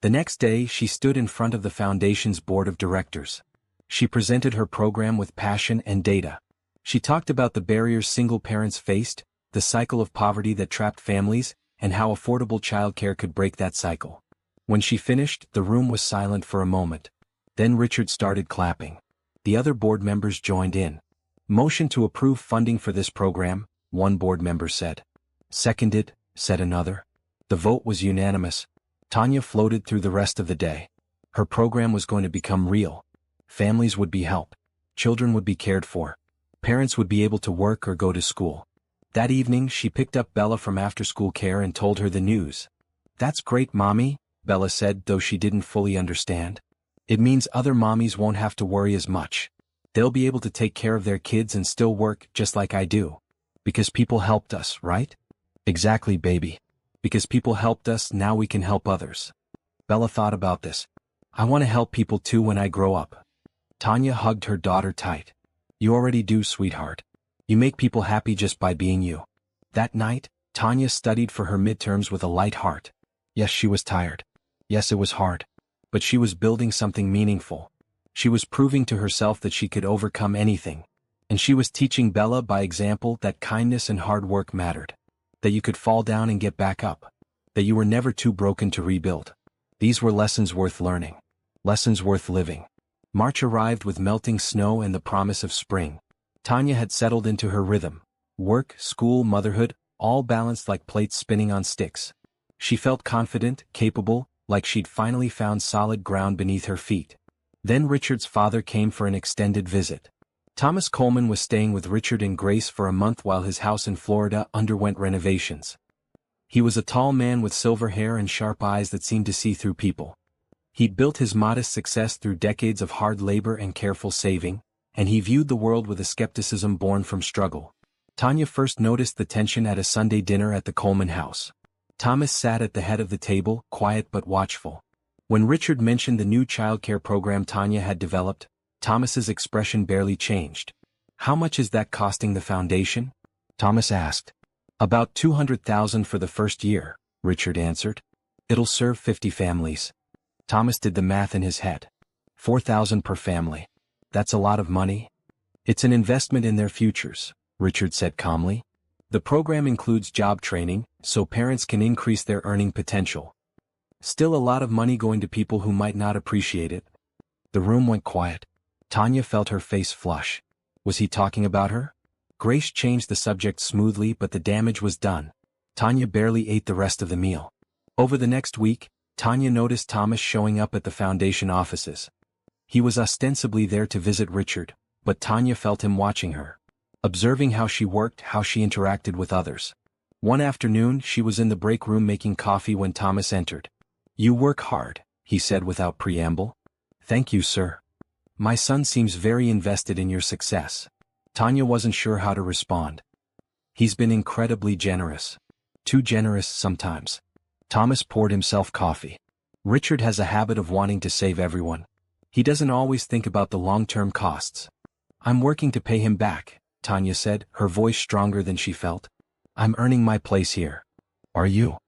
The next day, she stood in front of the foundation's board of directors. She presented her program with passion and data. She talked about the barriers single parents faced, the cycle of poverty that trapped families, and how affordable childcare could break that cycle. When she finished, the room was silent for a moment. Then Richard started clapping. The other board members joined in. "Motion to approve funding for this program," one board member said. "Seconded," said another. The vote was unanimous. Tanya floated through the rest of the day. Her program was going to become real. Families would be helped. Children would be cared for. Parents would be able to work or go to school. That evening, she picked up Bella from after-school care and told her the news. "That's great, Mommy," Bella said, though she didn't fully understand. "It means other mommies won't have to worry as much. They'll be able to take care of their kids and still work just like I do. Because people helped us, right?" "Exactly, baby. Because people helped us, now we can help others." Bella thought about this. "I want to help people too when I grow up." Tanya hugged her daughter tight. "You already do, sweetheart. You make people happy just by being you." That night, Tanya studied for her midterms with a light heart. Yes, she was tired. Yes, it was hard. But she was building something meaningful. She was proving to herself that she could overcome anything. And she was teaching Bella by example that kindness and hard work mattered. That you could fall down and get back up. That you were never too broken to rebuild. These were lessons worth learning. Lessons worth living. March arrived with melting snow and the promise of spring. Tanya had settled into her rhythm. Work, school, motherhood, all balanced like plates spinning on sticks. She felt confident, capable, like she'd finally found solid ground beneath her feet. Then Richard's father came for an extended visit. Thomas Coleman was staying with Richard and Grace for a month while his house in Florida underwent renovations. He was a tall man with silver hair and sharp eyes that seemed to see through people. He'd built his modest success through decades of hard labor and careful saving, and he viewed the world with a skepticism born from struggle. Tanya first noticed the tension at a Sunday dinner at the Coleman house. Thomas sat at the head of the table, quiet but watchful. When Richard mentioned the new childcare program Tanya had developed, Thomas's expression barely changed. "How much is that costing the foundation?" Thomas asked. "About $200,000 for the first year," Richard answered. "It'll serve 50 families." Thomas did the math in his head. $4,000 per family. That's a lot of money. "It's an investment in their futures," Richard said calmly. "The program includes job training, so parents can increase their earning potential. Still a lot of money going to people who might not appreciate it." The room went quiet. Tanya felt her face flush. Was he talking about her? Grace changed the subject smoothly, but the damage was done. Tanya barely ate the rest of the meal. Over the next week, Tanya noticed Thomas showing up at the foundation offices. He was ostensibly there to visit Richard, but Tanya felt him watching her. Observing how she worked, how she interacted with others. One afternoon, she was in the break room making coffee when Thomas entered. "You work hard," he said without preamble. "Thank you, sir. My son seems very invested in your success." Tanya wasn't sure how to respond. "He's been incredibly generous. Too generous sometimes." Thomas poured himself coffee. "Richard has a habit of wanting to save everyone. He doesn't always think about the long-term costs." "I'm working to pay him back," Tanya said, her voice stronger than she felt. "I'm earning my place here." "Are you?"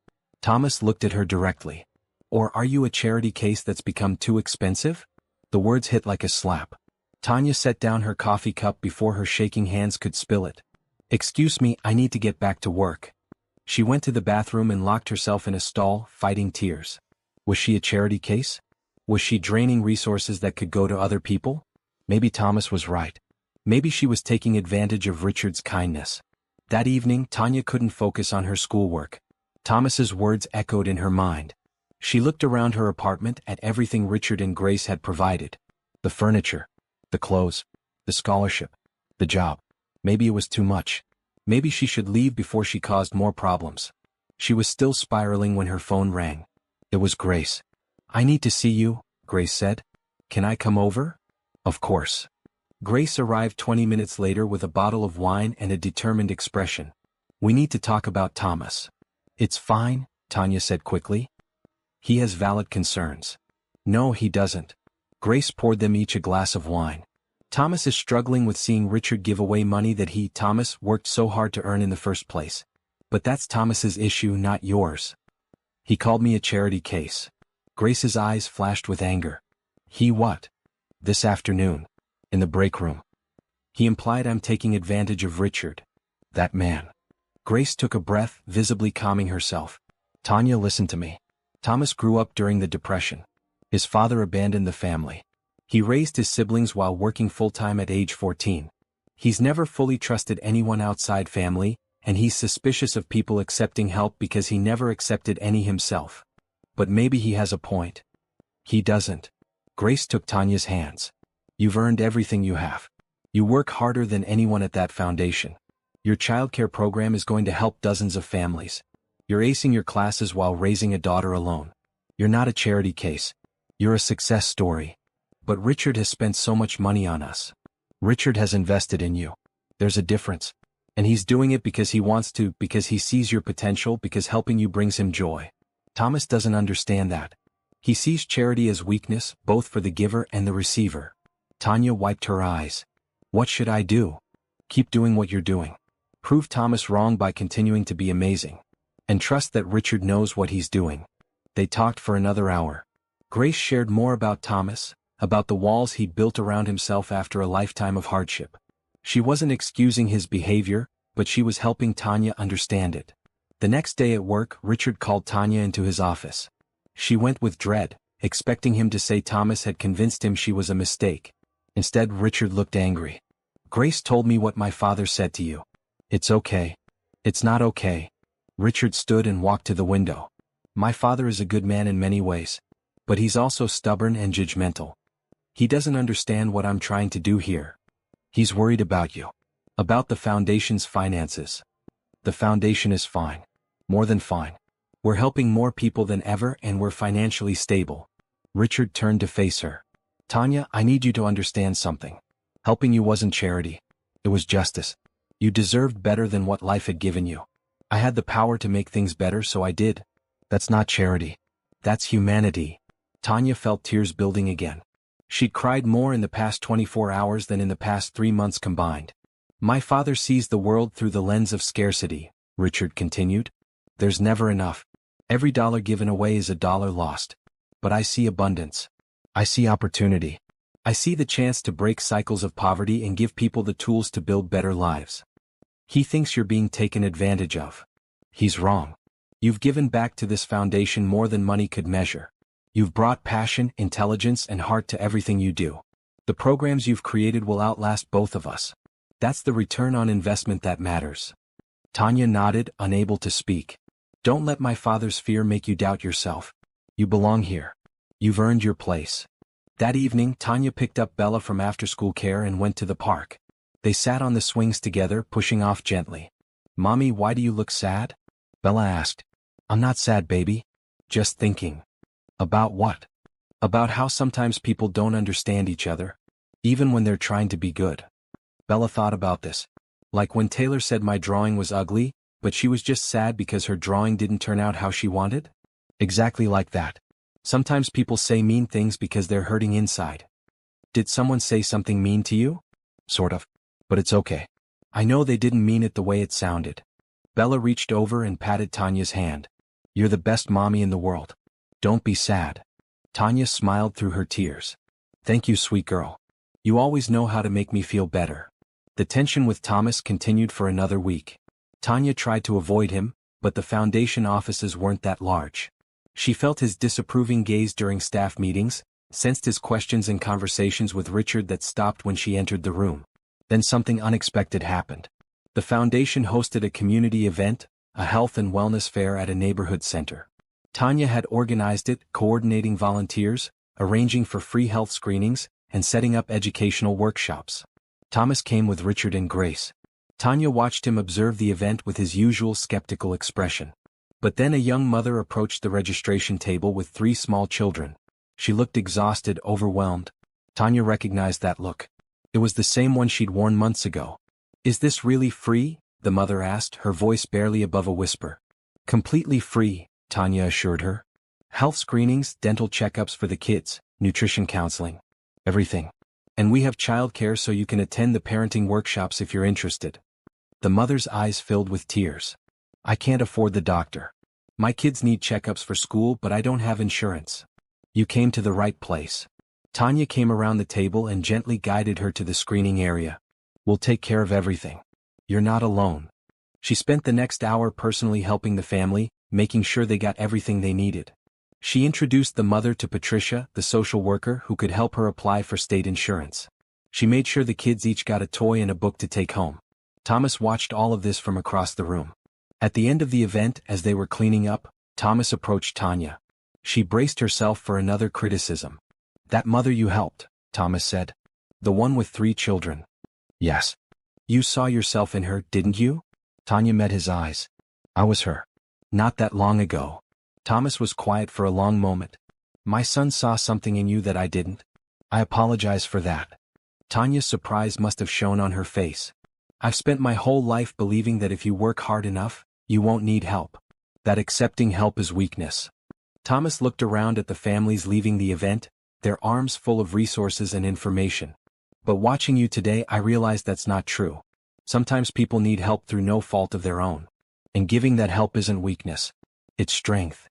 Thomas looked at her directly. "Or are you a charity case that's become too expensive?" The words hit like a slap. Tanya set down her coffee cup before her shaking hands could spill it. "Excuse me, I need to get back to work." She went to the bathroom and locked herself in a stall, fighting tears. Was she a charity case? Was she draining resources that could go to other people? Maybe Thomas was right. Maybe she was taking advantage of Richard's kindness. That evening, Tanya couldn't focus on her schoolwork. Thomas's words echoed in her mind. She looked around her apartment at everything Richard and Grace had provided. The furniture, the clothes, the scholarship, the job. Maybe it was too much. Maybe she should leave before she caused more problems. She was still spiraling when her phone rang. It was Grace. "I need to see you," Grace said. "Can I come over?" "Of course." Grace arrived 20 minutes later with a bottle of wine and a determined expression. "We need to talk about Thomas." "It's fine," Tanya said quickly. "He has valid concerns." "No, he doesn't." Grace poured them each a glass of wine. "Thomas is struggling with seeing Richard give away money that he, Thomas, worked so hard to earn in the first place. But that's Thomas's issue, not yours. He called me a charity case." Grace's eyes flashed with anger. "He what?" "This afternoon. In the break room. He implied I'm taking advantage of Richard. That man." Grace took a breath, visibly calming herself. "Tanya, listen to me. Thomas grew up during the Depression. His father abandoned the family. He raised his siblings while working full-time at age 14. He's never fully trusted anyone outside family, and he's suspicious of people accepting help because he never accepted any himself. But maybe he has a point." "He doesn't." Grace took Tanya's hands. "You've earned everything you have. You work harder than anyone at that foundation. Your childcare program is going to help dozens of families. You're acing your classes while raising a daughter alone. You're not a charity case. You're a success story. But Richard has spent so much money on us. Richard has invested in you. There's a difference. And he's doing it because he wants to, because he sees your potential, because helping you brings him joy. Thomas doesn't understand that. He sees charity as weakness, both for the giver and the receiver." Tanya wiped her eyes. "What should I do?" "Keep doing what you're doing. Prove Thomas wrong by continuing to be amazing. And trust that Richard knows what he's doing." They talked for another hour. Grace shared more about Thomas, about the walls he'd built around himself after a lifetime of hardship. She wasn't excusing his behavior, but she was helping Tanya understand it. The next day at work, Richard called Tanya into his office. She went with dread, expecting him to say Thomas had convinced him she was a mistake. Instead, Richard looked angry. "Grace told me what my father said to you." "It's okay." "It's not okay." Richard stood and walked to the window. "My father is a good man in many ways. But he's also stubborn and judgmental. He doesn't understand what I'm trying to do here. He's worried about you. About the foundation's finances." "The foundation is fine. More than fine. We're helping more people than ever and we're financially stable." Richard turned to face her. "Tanya, I need you to understand something. Helping you wasn't charity. It was justice. You deserved better than what life had given you. I had the power to make things better, so I did. That's not charity. That's humanity." Tanya felt tears building again. She'd cried more in the past 24 hours than in the past 3 months combined. "My father sees the world through the lens of scarcity," Richard continued. "There's never enough. Every dollar given away is a dollar lost. But I see abundance. I see opportunity. I see the chance to break cycles of poverty and give people the tools to build better lives. He thinks you're being taken advantage of. He's wrong. You've given back to this foundation more than money could measure. You've brought passion, intelligence, and heart to everything you do. The programs you've created will outlast both of us. That's the return on investment that matters." Tanya nodded, unable to speak. "Don't let my father's fear make you doubt yourself. You belong here. You've earned your place." That evening, Tanya picked up Bella from after-school care and went to the park. They sat on the swings together, pushing off gently. "Mommy, why do you look sad?" Bella asked. "I'm not sad, baby. Just thinking." "About what?" "About how sometimes people don't understand each other, even when they're trying to be good." Bella thought about this. Like when Taylor said my drawing was ugly, but she was just sad because her drawing didn't turn out how she wanted? Exactly like that. Sometimes people say mean things because they're hurting inside. Did someone say something mean to you? Sort of. But it's okay. I know they didn't mean it the way it sounded. Bella reached over and patted Tanya's hand. "You're the best mommy in the world. Don't be sad." Tanya smiled through her tears. "Thank you, sweet girl. You always know how to make me feel better." The tension with Thomas continued for another week. Tanya tried to avoid him, but the foundation offices weren't that large. She felt his disapproving gaze during staff meetings, sensed his questions and conversations with Richard that stopped when she entered the room. Then something unexpected happened. The foundation hosted a community event, a health and wellness fair at a neighborhood center. Tanya had organized it, coordinating volunteers, arranging for free health screenings, and setting up educational workshops. Thomas came with Richard and Grace. Tanya watched him observe the event with his usual skeptical expression. But then a young mother approached the registration table with 3 small children. She looked exhausted, overwhelmed. Tanya recognized that look. It was the same one she'd worn months ago. "Is this really free?" the mother asked, her voice barely above a whisper. "Completely free," Tanya assured her. "Health screenings, dental checkups for the kids, nutrition counseling. Everything. And we have childcare so you can attend the parenting workshops if you're interested." The mother's eyes filled with tears. "I can't afford the doctor. My kids need checkups for school, but I don't have insurance." "You came to the right place." Tanya came around the table and gently guided her to the screening area. "We'll take care of everything. You're not alone." She spent the next hour personally helping the family, making sure they got everything they needed. She introduced the mother to Patricia, the social worker who could help her apply for state insurance. She made sure the kids each got a toy and a book to take home. Thomas watched all of this from across the room. At the end of the event, as they were cleaning up, Thomas approached Tanya. She braced herself for another criticism. "That mother you helped," Thomas said. "The one with 3 children." "Yes. You saw yourself in her, didn't you?" Tanya met his eyes. "I was her. Not that long ago." Thomas was quiet for a long moment. "My son saw something in you that I didn't. I apologize for that." Tanya's surprise must have shown on her face. "I've spent my whole life believing that if you work hard enough, you won't need help. That accepting help is weakness." Thomas looked around at the families leaving the event, their arms full of resources and information. "But watching you today, I realize that's not true. Sometimes people need help through no fault of their own. And giving that help isn't weakness. It's strength."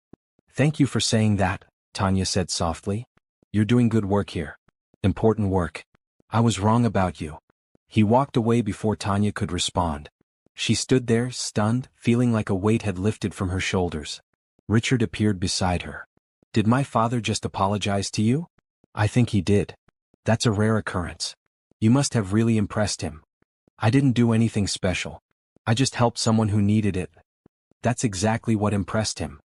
"Thank you for saying that," Tanya said softly. "You're doing good work here. Important work. I was wrong about you." He walked away before Tanya could respond. She stood there, stunned, feeling like a weight had lifted from her shoulders. Richard appeared beside her. "Did my father just apologize to you?" "I think he did. That's a rare occurrence. You must have really impressed him." "I didn't do anything special. I just helped someone who needed it." "That's exactly what impressed him."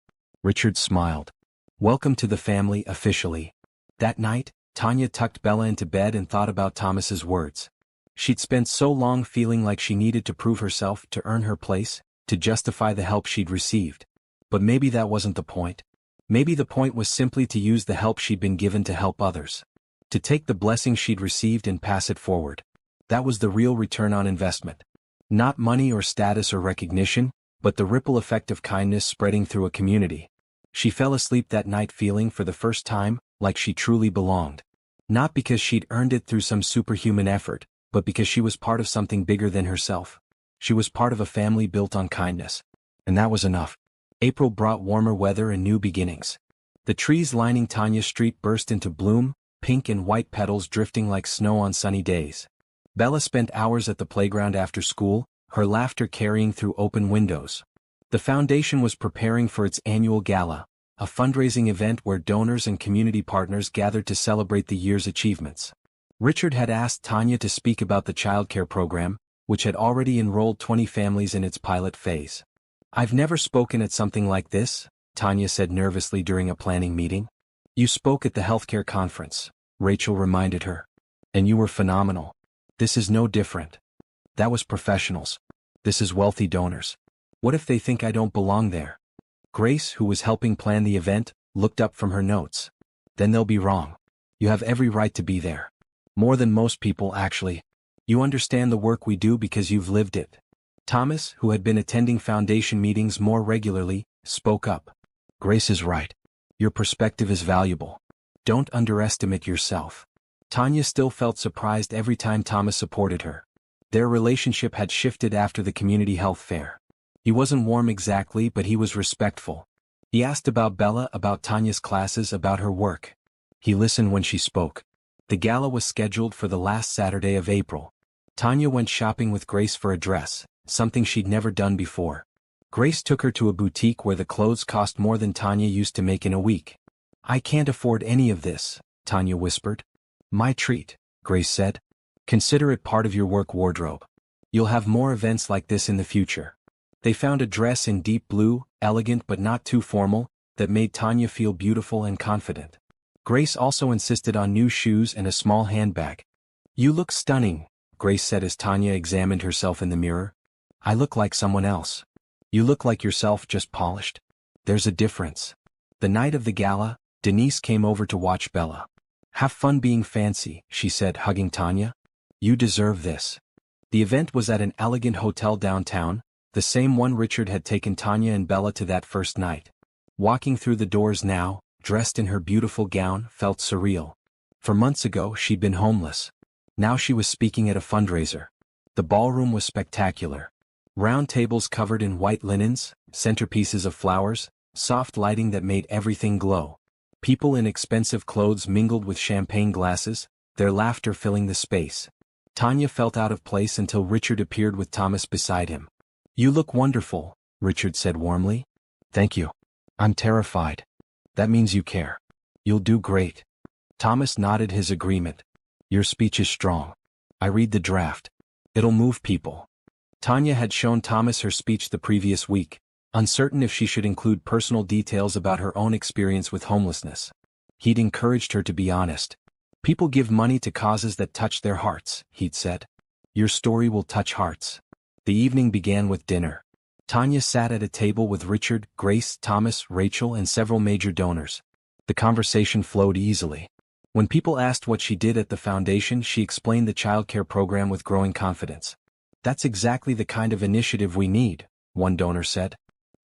Richard smiled. "Welcome to the family, officially." That night, Tanya tucked Bella into bed and thought about Thomas's words. She'd spent so long feeling like she needed to prove herself, to earn her place, to justify the help she'd received. But maybe that wasn't the point. Maybe the point was simply to use the help she'd been given to help others. To take the blessing she'd received and pass it forward. That was the real return on investment. Not money or status or recognition, but the ripple effect of kindness spreading through a community. She fell asleep that night feeling for the first time like she truly belonged. Not because she'd earned it through some superhuman effort, but because she was part of something bigger than herself. She was part of a family built on kindness. And that was enough. April brought warmer weather and new beginnings. The trees lining Tanya Street burst into bloom, pink and white petals drifting like snow on sunny days. Bella spent hours at the playground after school, her laughter carrying through open windows. The foundation was preparing for its annual gala, a fundraising event where donors and community partners gathered to celebrate the year's achievements. Richard had asked Tanya to speak about the childcare program, which had already enrolled 20 families in its pilot phase. "I've never spoken at something like this," Tanya said nervously during a planning meeting. "You spoke at the healthcare conference," Rachel reminded her. "And you were phenomenal. This is no different. That was professionals. This is wealthy donors. What if they think I don't belong there?" Grace, who was helping plan the event, looked up from her notes. "Then they'll be wrong. You have every right to be there. More than most people, actually. You understand the work we do because you've lived it." Thomas, who had been attending foundation meetings more regularly, spoke up. "Grace is right. Your perspective is valuable. Don't underestimate yourself." Tanya still felt surprised every time Thomas supported her. Their relationship had shifted after the community health fair. He wasn't warm exactly, but he was respectful. He asked about Bella, about Tanya's classes, about her work. He listened when she spoke. The gala was scheduled for the last Saturday of April. Tanya went shopping with Grace for a dress, something she'd never done before. Grace took her to a boutique where the clothes cost more than Tanya used to make in a week. "I can't afford any of this," Tanya whispered. "My treat," Grace said. "Consider it part of your work wardrobe. You'll have more events like this in the future." They found a dress in deep blue, elegant but not too formal, that made Tanya feel beautiful and confident. Grace also insisted on new shoes and a small handbag. "You look stunning," Grace said as Tanya examined herself in the mirror. "I look like someone else." "You look like yourself, just polished." There's a difference. The night of the gala, Denise came over to watch Bella. "Have fun being fancy," she said, hugging Tanya. "You deserve this." The event was at an elegant hotel downtown, the same one Richard had taken Tanya and Bella to that first night. Walking through the doors now, dressed in her beautiful gown, felt surreal. For months ago she'd been homeless. Now she was speaking at a fundraiser. The ballroom was spectacular. Round tables covered in white linens, centerpieces of flowers, soft lighting that made everything glow. People in expensive clothes mingled with champagne glasses, their laughter filling the space. Tanya felt out of place until Richard appeared with Thomas beside him. "You look wonderful," Richard said warmly. "Thank you. I'm terrified." "That means you care. You'll do great." Thomas nodded his agreement. "Your speech is strong. I read the draft. It'll move people." Tanya had shown Thomas her speech the previous week, uncertain if she should include personal details about her own experience with homelessness. He'd encouraged her to be honest. "People give money to causes that touch their hearts," he'd said. "Your story will touch hearts." The evening began with dinner. Tanya sat at a table with Richard, Grace, Thomas, Rachel, and several major donors. The conversation flowed easily. When people asked what she did at the foundation, she explained the childcare program with growing confidence. "That's exactly the kind of initiative we need," one donor said.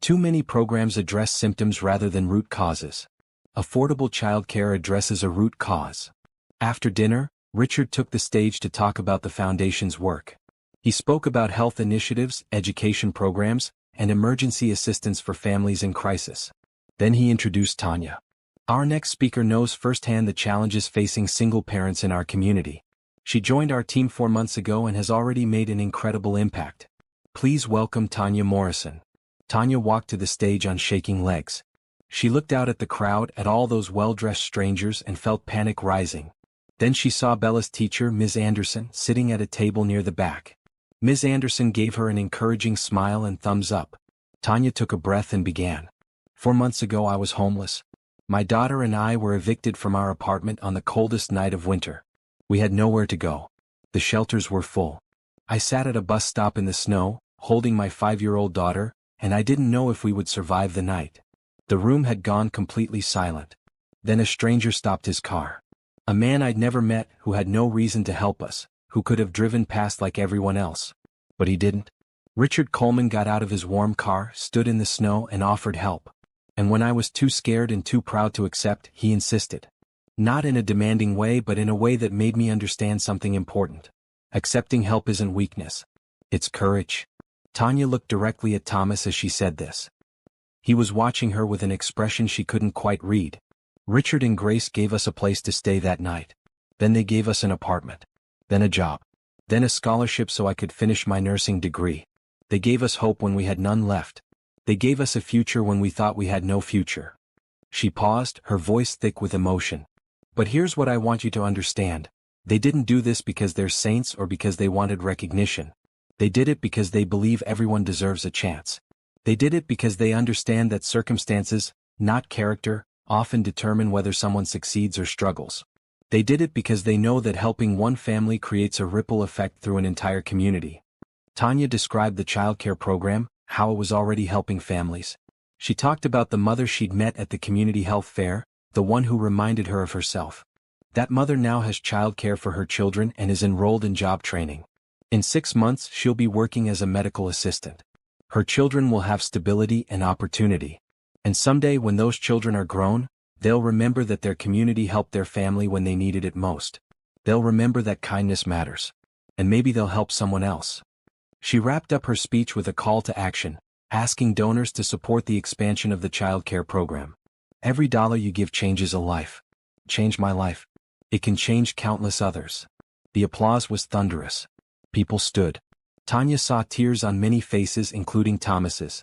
"Too many programs address symptoms rather than root causes. Affordable childcare addresses a root cause." After dinner, Richard took the stage to talk about the foundation's work. He spoke about health initiatives, education programs, and emergency assistance for families in crisis. Then he introduced Tanya. "Our next speaker knows firsthand the challenges facing single parents in our community. She joined our team 4 months ago and has already made an incredible impact. Please welcome Tanya Morrison." Tanya walked to the stage on shaking legs. She looked out at the crowd, at all those well-dressed strangers, and felt panic rising. Then she saw Bella's teacher, Ms. Anderson, sitting at a table near the back. Ms. Anderson gave her an encouraging smile and thumbs up. Tanya took a breath and began. "4 months ago I was homeless. My daughter and I were evicted from our apartment on the coldest night of winter. We had nowhere to go. The shelters were full. I sat at a bus stop in the snow, holding my 5-year-old daughter, and I didn't know if we would survive the night." The room had gone completely silent. Then a stranger stopped his car. A man I'd never met, who had no reason to help us, who could have driven past like everyone else. But he didn't. Richard Coleman got out of his warm car, stood in the snow, and offered help. And when I was too scared and too proud to accept, he insisted. Not in a demanding way, but in a way that made me understand something important. Accepting help isn't weakness. It's courage. Tanya looked directly at Thomas as she said this. He was watching her with an expression she couldn't quite read. "Richard and Grace gave us a place to stay that night. Then they gave us an apartment. Then a job. Then a scholarship so I could finish my nursing degree. They gave us hope when we had none left. They gave us a future when we thought we had no future." She paused, her voice thick with emotion. "But here's what I want you to understand. They didn't do this because they're saints or because they wanted recognition. They did it because they believe everyone deserves a chance. They did it because they understand that circumstances, not character, often determine whether someone succeeds or struggles. They did it because they know that helping one family creates a ripple effect through an entire community." Tanya described the childcare program, how it was already helping families. She talked about the mother she'd met at the community health fair, the one who reminded her of herself. That mother now has childcare for her children and is enrolled in job training. In 6 months she'll be working as a medical assistant. Her children will have stability and opportunity. And someday when those children are grown, they'll remember that their community helped their family when they needed it most. They'll remember that kindness matters. And maybe they'll help someone else. She wrapped up her speech with a call to action, asking donors to support the expansion of the childcare program. "Every dollar you give changes a life. Change my life. It can change countless others." The applause was thunderous. People stood. Tanya saw tears on many faces, including Thomas's.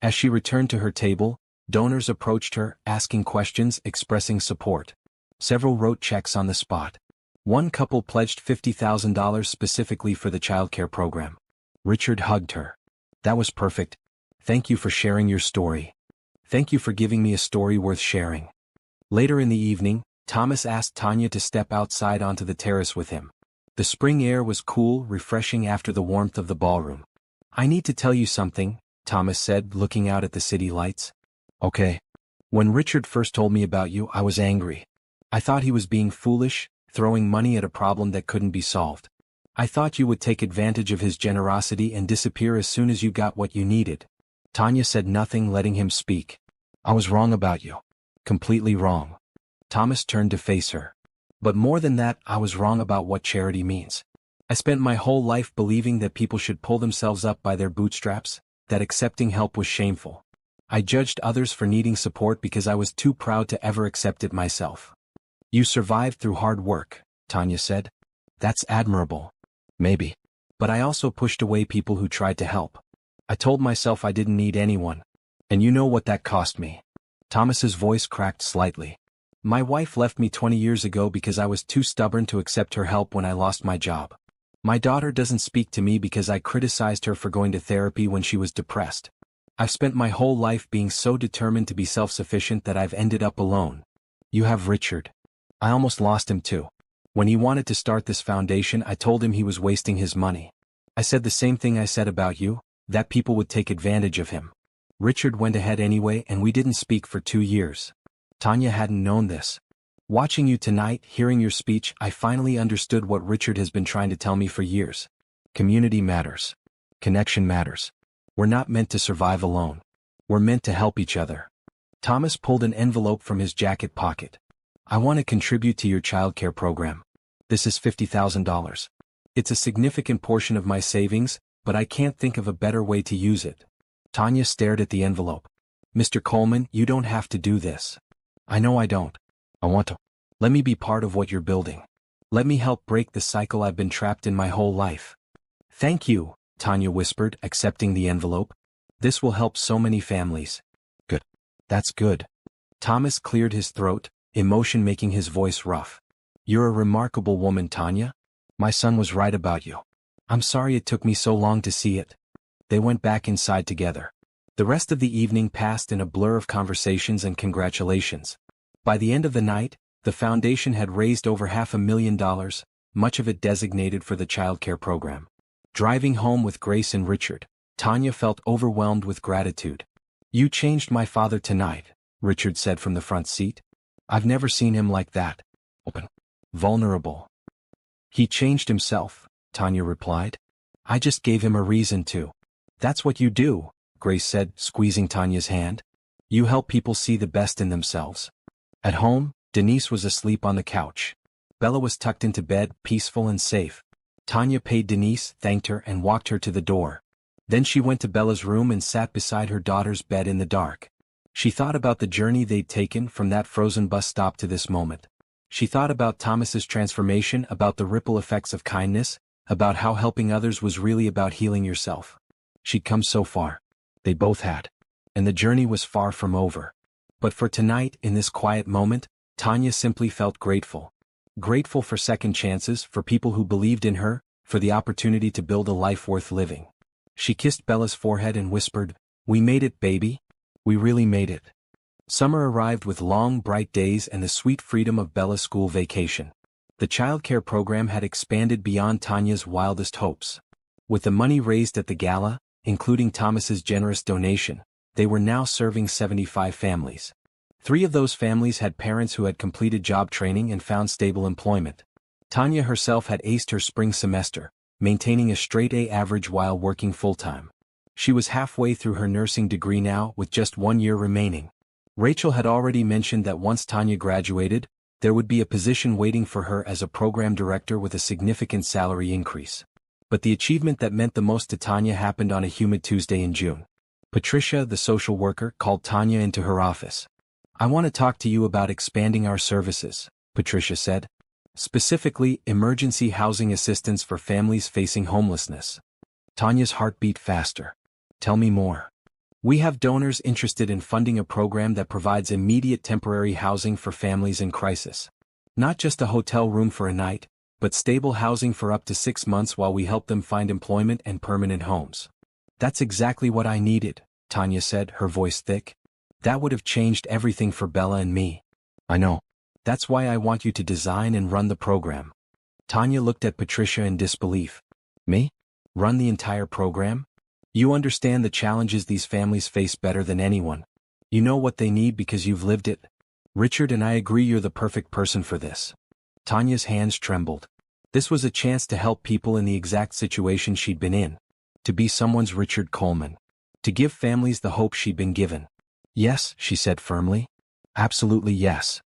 As she returned to her table, donors approached her, asking questions, expressing support. Several wrote checks on the spot. One couple pledged $50,000 specifically for the childcare program. Richard hugged her. "That was perfect. Thank you for sharing your story. Thank you for giving me a story worth sharing." Later in the evening, Thomas asked Tanya to step outside onto the terrace with him. The spring air was cool, refreshing after the warmth of the ballroom. "I need to tell you something," Thomas said, looking out at the city lights. Okay. When Richard first told me about you, I was angry. I thought he was being foolish, throwing money at a problem that couldn't be solved. I thought you would take advantage of his generosity and disappear as soon as you got what you needed. Tanya said nothing, letting him speak. I was wrong about you. Completely wrong. Thomas turned to face her. But more than that, I was wrong about what charity means. I spent my whole life believing that people should pull themselves up by their bootstraps, that accepting help was shameful. I judged others for needing support because I was too proud to ever accept it myself. You survived through hard work, Tanya said. That's admirable. Maybe. But I also pushed away people who tried to help. I told myself I didn't need anyone. And you know what that cost me. Thomas's voice cracked slightly. My wife left me 20 years ago because I was too stubborn to accept her help when I lost my job. My daughter doesn't speak to me because I criticized her for going to therapy when she was depressed. I've spent my whole life being so determined to be self-sufficient that I've ended up alone. You have Richard. I almost lost him too. When he wanted to start this foundation, I told him he was wasting his money. I said the same thing I said about you, that people would take advantage of him. Richard went ahead anyway, and we didn't speak for 2 years. Tanya hadn't known this. Watching you tonight, hearing your speech, I finally understood what Richard has been trying to tell me for years. Community matters. Connection matters. We're not meant to survive alone. We're meant to help each other. Thomas pulled an envelope from his jacket pocket. I want to contribute to your childcare program. This is $50,000. It's a significant portion of my savings, but I can't think of a better way to use it. Tanya stared at the envelope. Mr. Coleman, you don't have to do this. I know I don't. I want to. Let me be part of what you're building. Let me help break the cycle I've been trapped in my whole life. Thank you, Tanya whispered, accepting the envelope. This will help so many families. Good. That's good. Thomas cleared his throat, emotion making his voice rough. You're a remarkable woman, Tanya. My son was right about you. I'm sorry it took me so long to see it. They went back inside together. The rest of the evening passed in a blur of conversations and congratulations. By the end of the night, the foundation had raised over $500,000, much of it designated for the childcare program. Driving home with Grace and Richard, Tanya felt overwhelmed with gratitude. You changed my father tonight, Richard said from the front seat. I've never seen him like that. Open. Vulnerable. He changed himself, Tanya replied. I just gave him a reason to. That's what you do, Grace said, squeezing Tanya's hand. You help people see the best in themselves. At home, Denise was asleep on the couch. Bella was tucked into bed, peaceful and safe. Tanya paid Denise, thanked her, and walked her to the door. Then she went to Bella's room and sat beside her daughter's bed in the dark. She thought about the journey they'd taken from that frozen bus stop to this moment. She thought about Thomas's transformation, about the ripple effects of kindness, about how helping others was really about healing yourself. She'd come so far. They both had. And the journey was far from over. But for tonight, in this quiet moment, Tanya simply felt grateful. Grateful for second chances, for people who believed in her, for the opportunity to build a life worth living. She kissed Bella's forehead and whispered, "We made it, baby. We really made it." Summer arrived with long, bright days and the sweet freedom of Bella's school vacation. The childcare program had expanded beyond Tanya's wildest hopes. With the money raised at the gala, including Thomas's generous donation, they were now serving 75 families. 3 of those families had parents who had completed job training and found stable employment. Tanya herself had aced her spring semester, maintaining a straight A average while working full-time. She was halfway through her nursing degree now, with just 1 year remaining. Rachel had already mentioned that once Tanya graduated, there would be a position waiting for her as a program director with a significant salary increase. But the achievement that meant the most to Tanya happened on a humid Tuesday in June. Patricia, the social worker, called Tanya into her office. "I want to talk to you about expanding our services," Patricia said. "Specifically, emergency housing assistance for families facing homelessness." Tanya's heart beat faster. "Tell me more." "We have donors interested in funding a program that provides immediate temporary housing for families in crisis. Not just a hotel room for a night, but stable housing for up to 6 months while we help them find employment and permanent homes." "That's exactly what I needed," Tanya said, her voice thick. "That would have changed everything for Bella and me." "I know. That's why I want you to design and run the program." Tanya looked at Patricia in disbelief. "Me? Run the entire program? You understand the challenges these families face better than anyone. You know what they need because you've lived it. Richard and I agree you're the perfect person for this. Tanya's hands trembled. This was a chance to help people in the exact situation she'd been in. To be someone's Richard Coleman. To give families the hope she'd been given. Yes, she said firmly. Absolutely yes.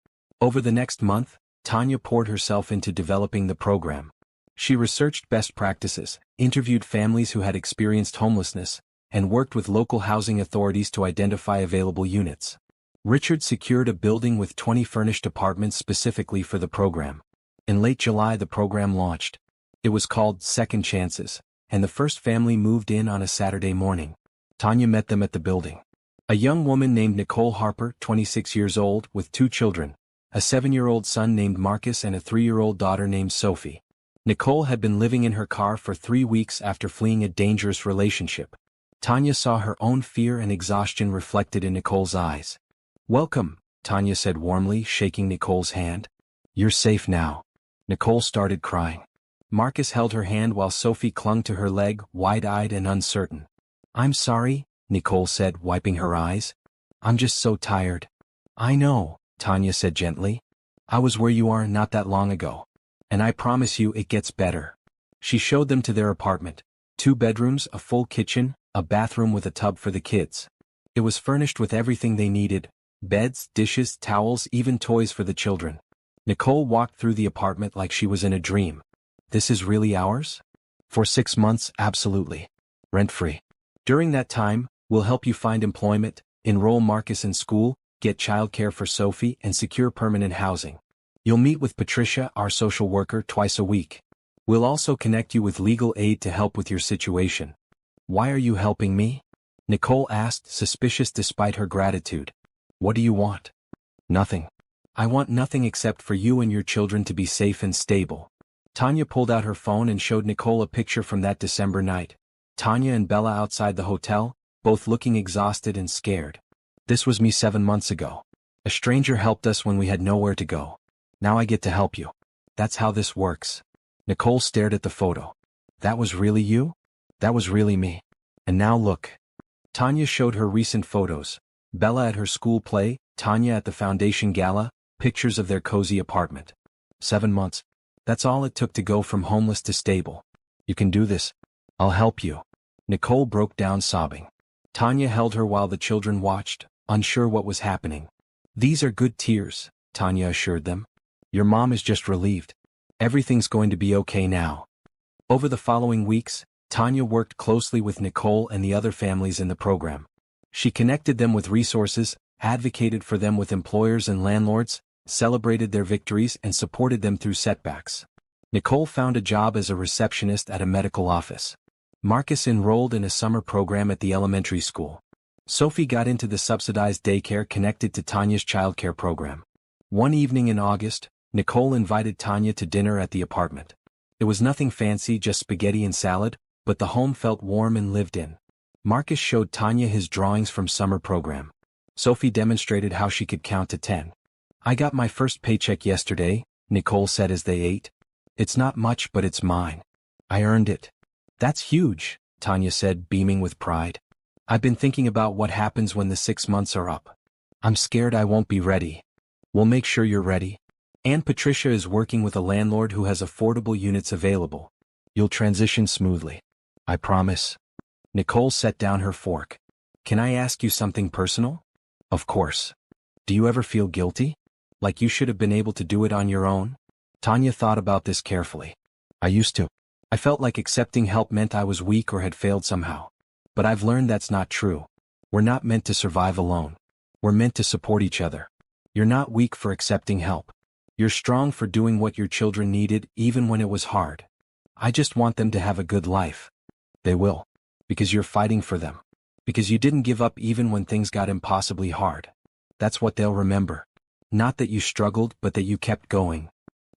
Over the next month, Tanya poured herself into developing the program. She researched best practices, interviewed families who had experienced homelessness, and worked with local housing authorities to identify available units. Richard secured a building with 20 furnished apartments specifically for the program. In late July the program launched. It was called Second Chances, and the first family moved in on a Saturday morning. Tanya met them at the building. A young woman named Nicole Harper, 26 years old, with 2 children, a 7-year-old son named Marcus and a 3-year-old daughter named Sophie. Nicole had been living in her car for 3 weeks after fleeing a dangerous relationship. Tanya saw her own fear and exhaustion reflected in Nicole's eyes. "Welcome," Tanya said warmly, shaking Nicole's hand. "You're safe now." Nicole started crying. Marcus held her hand while Sophie clung to her leg, wide-eyed and uncertain. "I'm sorry," Nicole said, wiping her eyes. "I'm just so tired." "I know," Tanya said gently. "I was where you are not that long ago. And I promise you it gets better." She showed them to their apartment. 2 bedrooms, a full kitchen, a bathroom with a tub for the kids. It was furnished with everything they needed: beds, dishes, towels, even toys for the children. Nicole walked through the apartment like she was in a dream. "This is really ours?" "For 6 months, absolutely. Rent-free. During that time, we'll help you find employment, enroll Marcus in school, get childcare for Sophie, and secure permanent housing. You'll meet with Patricia, our social worker, twice a week. We'll also connect you with legal aid to help with your situation." "Why are you helping me?" Nicole asked, suspicious despite her gratitude. "What do you want?" "Nothing. I want nothing except for you and your children to be safe and stable." Tanya pulled out her phone and showed Nicole a picture from that December night. Tanya and Bella outside the hotel, both looking exhausted and scared. "This was me 7 months ago. A stranger helped us when we had nowhere to go. Now I get to help you. That's how this works." Nicole stared at the photo. "That was really you? That was really me. And now look." Tanya showed her recent photos. Bella at her school play, Tanya at the foundation gala, pictures of their cozy apartment. 7 months. That's all it took to go from homeless to stable. "You can do this. I'll help you." Nicole broke down sobbing. Tanya held her while the children watched, unsure what was happening. "These are good tears," Tanya assured them. "Your mom is just relieved. Everything's going to be okay now." Over the following weeks, Tanya worked closely with Nicole and the other families in the program. She connected them with resources, advocated for them with employers and landlords, celebrated their victories and supported them through setbacks. Nicole found a job as a receptionist at a medical office. Marcus enrolled in a summer program at the elementary school. Sophie got into the subsidized daycare connected to Tanya's childcare program. One evening in August, Nicole invited Tanya to dinner at the apartment. It was nothing fancy, just spaghetti and salad, but the home felt warm and lived in. Marcus showed Tanya his drawings from summer program. Sophie demonstrated how she could count to 10. "I got my first paycheck yesterday," Nicole said as they ate. "It's not much, but it's mine. I earned it." "That's huge," Tanya said, beaming with pride. "I've been thinking about what happens when the 6 months are up. I'm scared I won't be ready." "We'll make sure you're ready. Aunt Patricia is working with a landlord who has affordable units available. You'll transition smoothly. I promise." Nicole set down her fork. "Can I ask you something personal?" "Of course. Do you ever feel guilty? Like you should have been able to do it on your own?" Tanya thought about this carefully. "I used to. I felt like accepting help meant I was weak or had failed somehow. But I've learned that's not true. We're not meant to survive alone. We're meant to support each other. You're not weak for accepting help. You're strong for doing what your children needed even when it was hard. I just want them to have a good life." "They will. Because you're fighting for them. Because you didn't give up even when things got impossibly hard. That's what they'll remember. Not that you struggled, but that you kept going."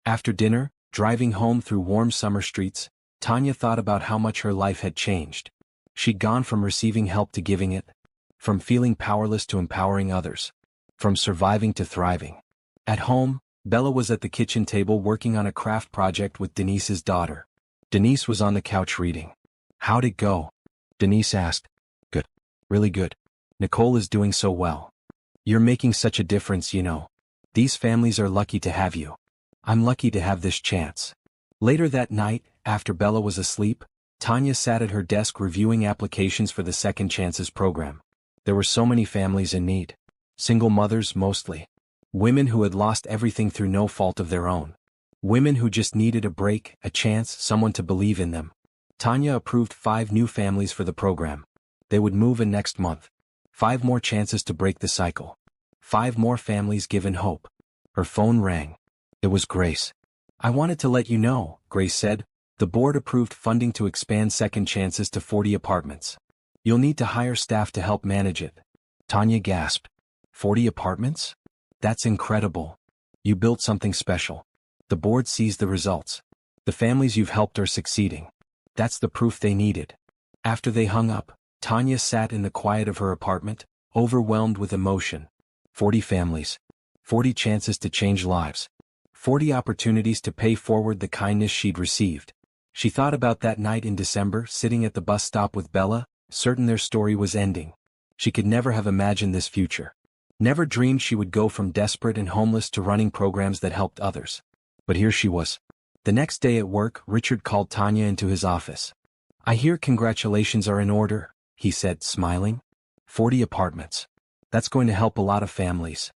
After dinner, driving home through warm summer streets, Tanya thought about how much her life had changed. She'd gone from receiving help to giving it. From feeling powerless to empowering others. From surviving to thriving. At home, Bella was at the kitchen table working on a craft project with Denise's daughter. Denise was on the couch reading. "How'd it go?" Denise asked. "Good. Really good. Nicole is doing so well." You're making such a difference, you know. These families are lucky to have you. I'm lucky to have this chance. Later that night, after Bella was asleep, Tanya sat at her desk reviewing applications for the Second Chances program. There were so many families in need. Single mothers mostly. Women who had lost everything through no fault of their own. Women who just needed a break, a chance, someone to believe in them. Tanya approved 5 new families for the program. They would move in next month. 5 more chances to break the cycle. 5 more families given hope. Her phone rang. It was Grace. I wanted to let you know, Grace said. The board approved funding to expand Second Chances to 40 apartments. You'll need to hire staff to help manage it. Tanya gasped. 40 apartments? That's incredible. You built something special. The board sees the results. The families you've helped are succeeding. That's the proof they needed. After they hung up, Tanya sat in the quiet of her apartment, overwhelmed with emotion. 40 families. 40 chances to change lives. 40 opportunities to pay forward the kindness she'd received. She thought about that night in December, sitting at the bus stop with Bella, certain their story was ending. She could never have imagined this future. Never dreamed she would go from desperate and homeless to running programs that helped others. But here she was. The next day at work, Richard called Tanya into his office. I hear congratulations are in order, he said, smiling. 40 apartments. That's going to help a lot of families.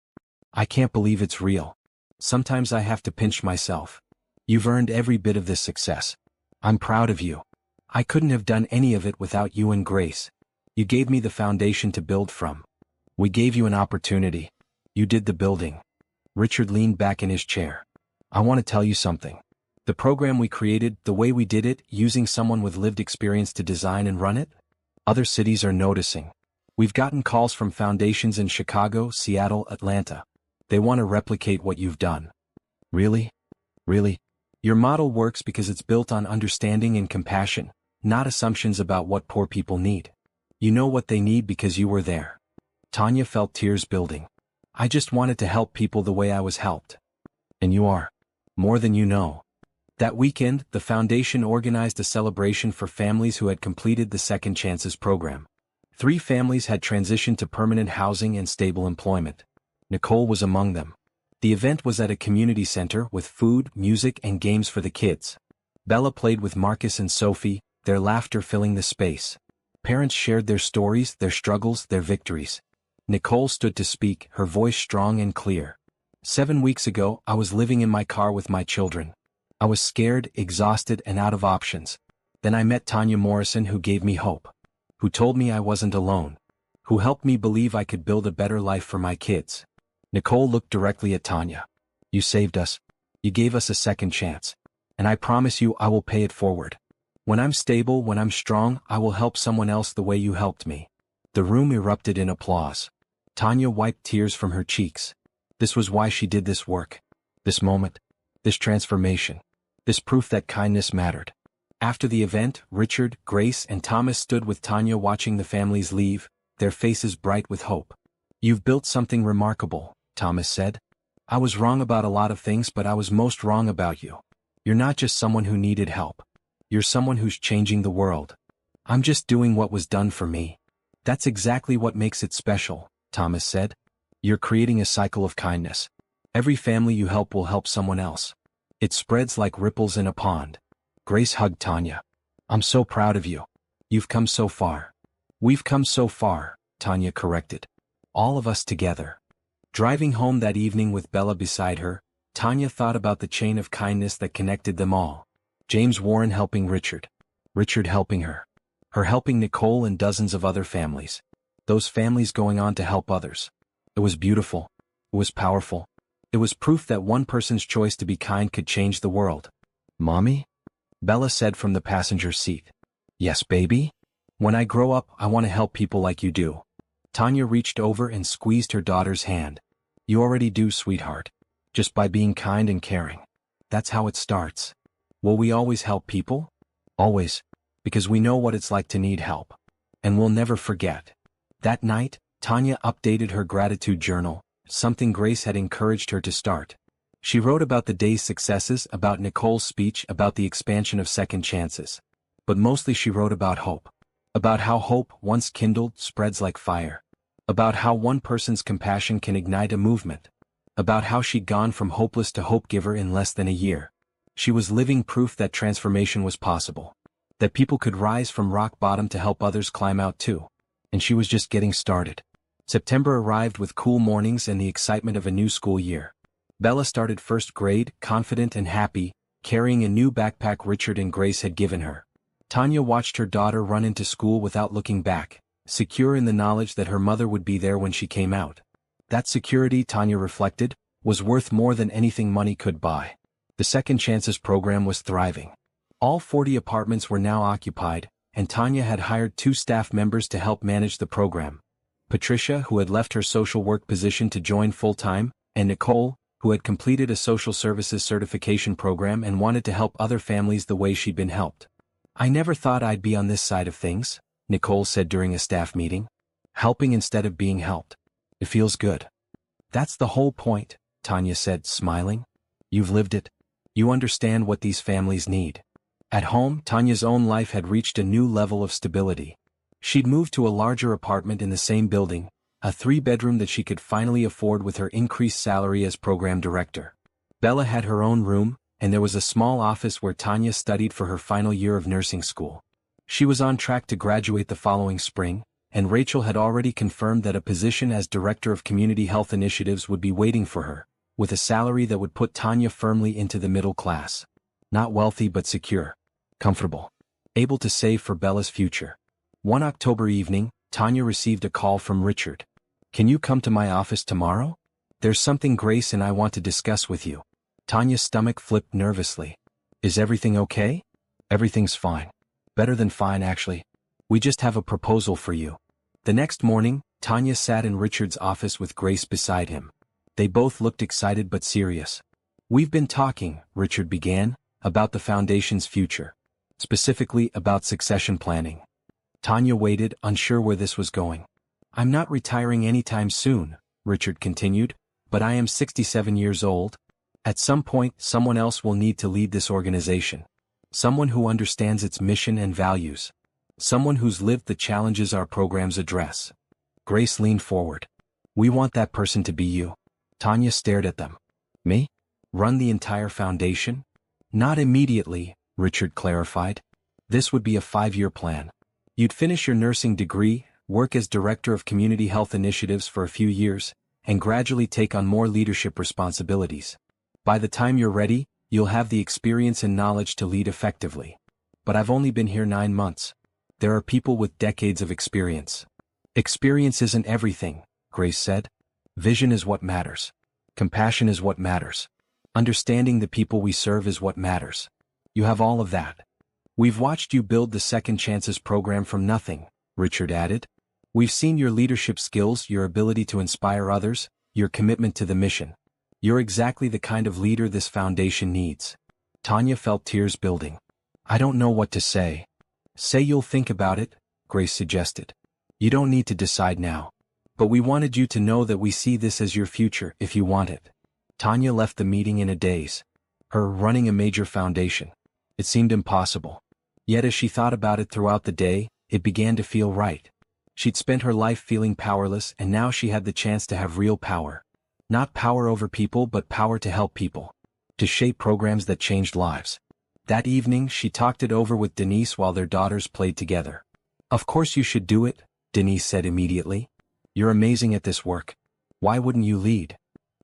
I can't believe it's real. Sometimes I have to pinch myself. You've earned every bit of this success. I'm proud of you. I couldn't have done any of it without you and Grace. You gave me the foundation to build from. We gave you an opportunity. You did the building. Richard leaned back in his chair. I want to tell you something. The program we created, the way we did it, using someone with lived experience to design and run it? Other cities are noticing. We've gotten calls from foundations in Chicago, Seattle, Atlanta. They want to replicate what you've done. Really? Really? Your model works because it's built on understanding and compassion, not assumptions about what poor people need. You know what they need because you were there. Tanya felt tears building. I just wanted to help people the way I was helped. And you are. More than you know. That weekend, the foundation organized a celebration for families who had completed the Second Chances program. 3 families had transitioned to permanent housing and stable employment. Nicole was among them. The event was at a community center with food, music, and games for the kids. Bella played with Marcus and Sophie, their laughter filling the space. Parents shared their stories, their struggles, their victories. Nicole stood to speak, her voice strong and clear. 7 weeks ago, I was living in my car with my children. I was scared, exhausted, and out of options. Then I met Tanya Morrison, who gave me hope. Who told me I wasn't alone. Who helped me believe I could build a better life for my kids. Nicole looked directly at Tanya. You saved us. You gave us a second chance. And I promise you I will pay it forward. When I'm stable, when I'm strong, I will help someone else the way you helped me. The room erupted in applause. Tanya wiped tears from her cheeks. This was why she did this work. This moment. This transformation. This proof that kindness mattered. After the event, Richard, Grace, and Thomas stood with Tanya watching the families leave, their faces bright with hope. You've built something remarkable, Thomas said. I was wrong about a lot of things, but I was most wrong about you. You're not just someone who needed help. You're someone who's changing the world. I'm just doing what was done for me. That's exactly what makes it special, Thomas said. You're creating a cycle of kindness. Every family you help will help someone else. It spreads like ripples in a pond. Grace hugged Tanya. I'm so proud of you. You've come so far. We've come so far, Tanya corrected. All of us together. Driving home that evening with Bella beside her, Tanya thought about the chain of kindness that connected them all. James Warren helping Richard. Richard helping her. Her helping Nicole and dozens of other families. Those families going on to help others. It was beautiful. It was powerful. It was proof that one person's choice to be kind could change the world. Mommy? Bella said from the passenger seat. Yes, baby? When I grow up, I want to help people like you do. Tanya reached over and squeezed her daughter's hand. You already do, sweetheart. Just by being kind and caring. That's how it starts. Will we always help people? Always. Because we know what it's like to need help. And we'll never forget. That night, Tanya updated her gratitude journal, something Grace had encouraged her to start. She wrote about the day's successes, about Nicole's speech, about the expansion of Second Chances. But mostly she wrote about hope. About how hope, once kindled, spreads like fire. About how one person's compassion can ignite a movement. About how she'd gone from hopeless to hope giver in less than a year. She was living proof that transformation was possible. That people could rise from rock bottom to help others climb out too. And she was just getting started. September arrived with cool mornings and the excitement of a new school year. Bella started first grade, confident and happy, carrying a new backpack Richard and Grace had given her. Tanya watched her daughter run into school without looking back, secure in the knowledge that her mother would be there when she came out. That security, Tanya reflected, was worth more than anything money could buy. The Second Chances program was thriving. All 40 apartments were now occupied, and Tanya had hired 2 staff members to help manage the program. Patricia, who had left her social work position to join full-time, and Nicole, who had completed a social services certification program and wanted to help other families the way she'd been helped. "I never thought I'd be on this side of things," Nicole said during a staff meeting. "Helping instead of being helped. It feels good." "That's the whole point," Tanya said, smiling. "You've lived it. You understand what these families need." At home, Tanya's own life had reached a new level of stability. She'd moved to a larger apartment in the same building, a 3-bedroom that she could finally afford with her increased salary as program director. Bella had her own room, and there was a small office where Tanya studied for her final year of nursing school. She was on track to graduate the following spring, and Rachel had already confirmed that a position as Director of Community Health Initiatives would be waiting for her, with a salary that would put Tanya firmly into the middle class. Not wealthy but secure. Comfortable. Able to save for Bella's future. One October evening, Tanya received a call from Richard. "Can you come to my office tomorrow? There's something Grace and I want to discuss with you." Tanya's stomach flipped nervously. "Is everything okay?" "Everything's fine. Better than fine, actually. We just have a proposal for you." The next morning, Tanya sat in Richard's office with Grace beside him. They both looked excited but serious. "We've been talking," Richard began, "about the foundation's future. Specifically about succession planning." Tanya waited, unsure where this was going. "I'm not retiring anytime soon," Richard continued, "but I am 67 years old. At some point, someone else will need to lead this organization. Someone who understands its mission and values. Someone who's lived the challenges our programs address." Grace leaned forward. "We want that person to be you." Tanya stared at them. "Me? Run the entire foundation?" "Not immediately," Richard clarified. "This would be a 5-year plan. You'd finish your nursing degree, work as Director of Community Health Initiatives for a few years, and gradually take on more leadership responsibilities. By the time you're ready, you'll have the experience and knowledge to lead effectively. But I've only been here 9 months. There are people with decades of experience." "Experience isn't everything," Grace said. "Vision is what matters. Compassion is what matters. Understanding the people we serve is what matters. You have all of that. We've watched you build the Second Chances program from nothing," Richard added. "We've seen your leadership skills, your ability to inspire others, your commitment to the mission. You're exactly the kind of leader this foundation needs." Tanya felt tears building. "I don't know what to say." "Say you'll think about it," Grace suggested. "You don't need to decide now. But we wanted you to know that we see this as your future if you want it." Tanya left the meeting in a daze. Her running a major foundation. It seemed impossible. Yet as she thought about it throughout the day, it began to feel right. She'd spent her life feeling powerless, and now she had the chance to have real power. Not power over people but power to help people. To shape programs that changed lives. That evening she talked it over with Denise while their daughters played together. "Of course you should do it," Denise said immediately. "You're amazing at this work. Why wouldn't you lead?"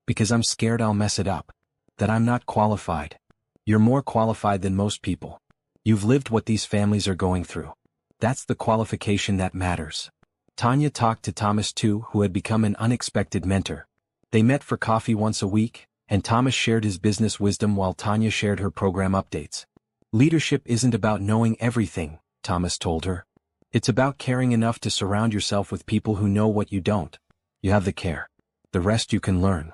"Because I'm scared I'll mess it up. That I'm not qualified." "You're more qualified than most people. You've lived what these families are going through. That's the qualification that matters." Tanya talked to Thomas too, who had become an unexpected mentor. They met for coffee once a week, and Thomas shared his business wisdom while Tanya shared her program updates. "Leadership isn't about knowing everything," Thomas told her. "It's about caring enough to surround yourself with people who know what you don't. You have the care. The rest you can learn."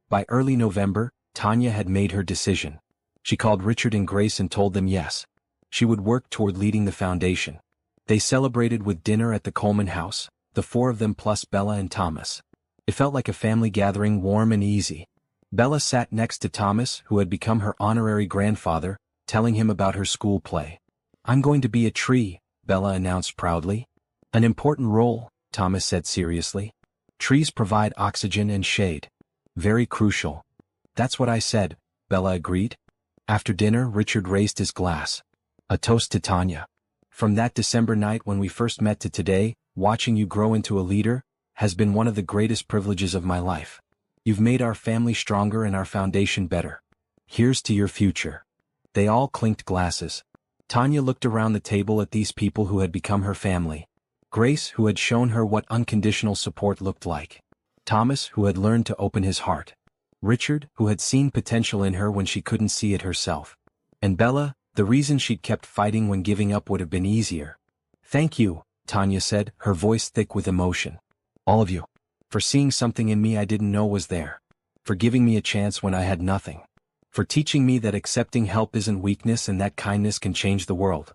By early November, Tanya had made her decision. She called Richard and Grace and told them yes. She would work toward leading the foundation. They celebrated with dinner at the Coleman house, the 4 of them plus Bella and Thomas. It felt like a family gathering, warm and easy. Bella sat next to Thomas, who had become her honorary grandfather, telling him about her school play. "I'm going to be a tree," Bella announced proudly. "An important role," Thomas said seriously. Trees provide oxygen and shade. Very crucial. That's what I said, Bella agreed. After dinner, Richard raised his glass. A toast to Tanya. From that December night when we first met to today, watching you grow into a leader has been one of the greatest privileges of my life. You've made our family stronger and our foundation better. Here's to your future. They all clinked glasses. Tanya looked around the table at these people who had become her family. Grace, who had shown her what unconditional support looked like. Thomas, who had learned to open his heart. Richard, who had seen potential in her when she couldn't see it herself. And Bella, the reason she'd kept fighting when giving up would have been easier. Thank you, Tanya said, her voice thick with emotion. All of you. For seeing something in me I didn't know was there. For giving me a chance when I had nothing. For teaching me that accepting help isn't weakness and that kindness can change the world.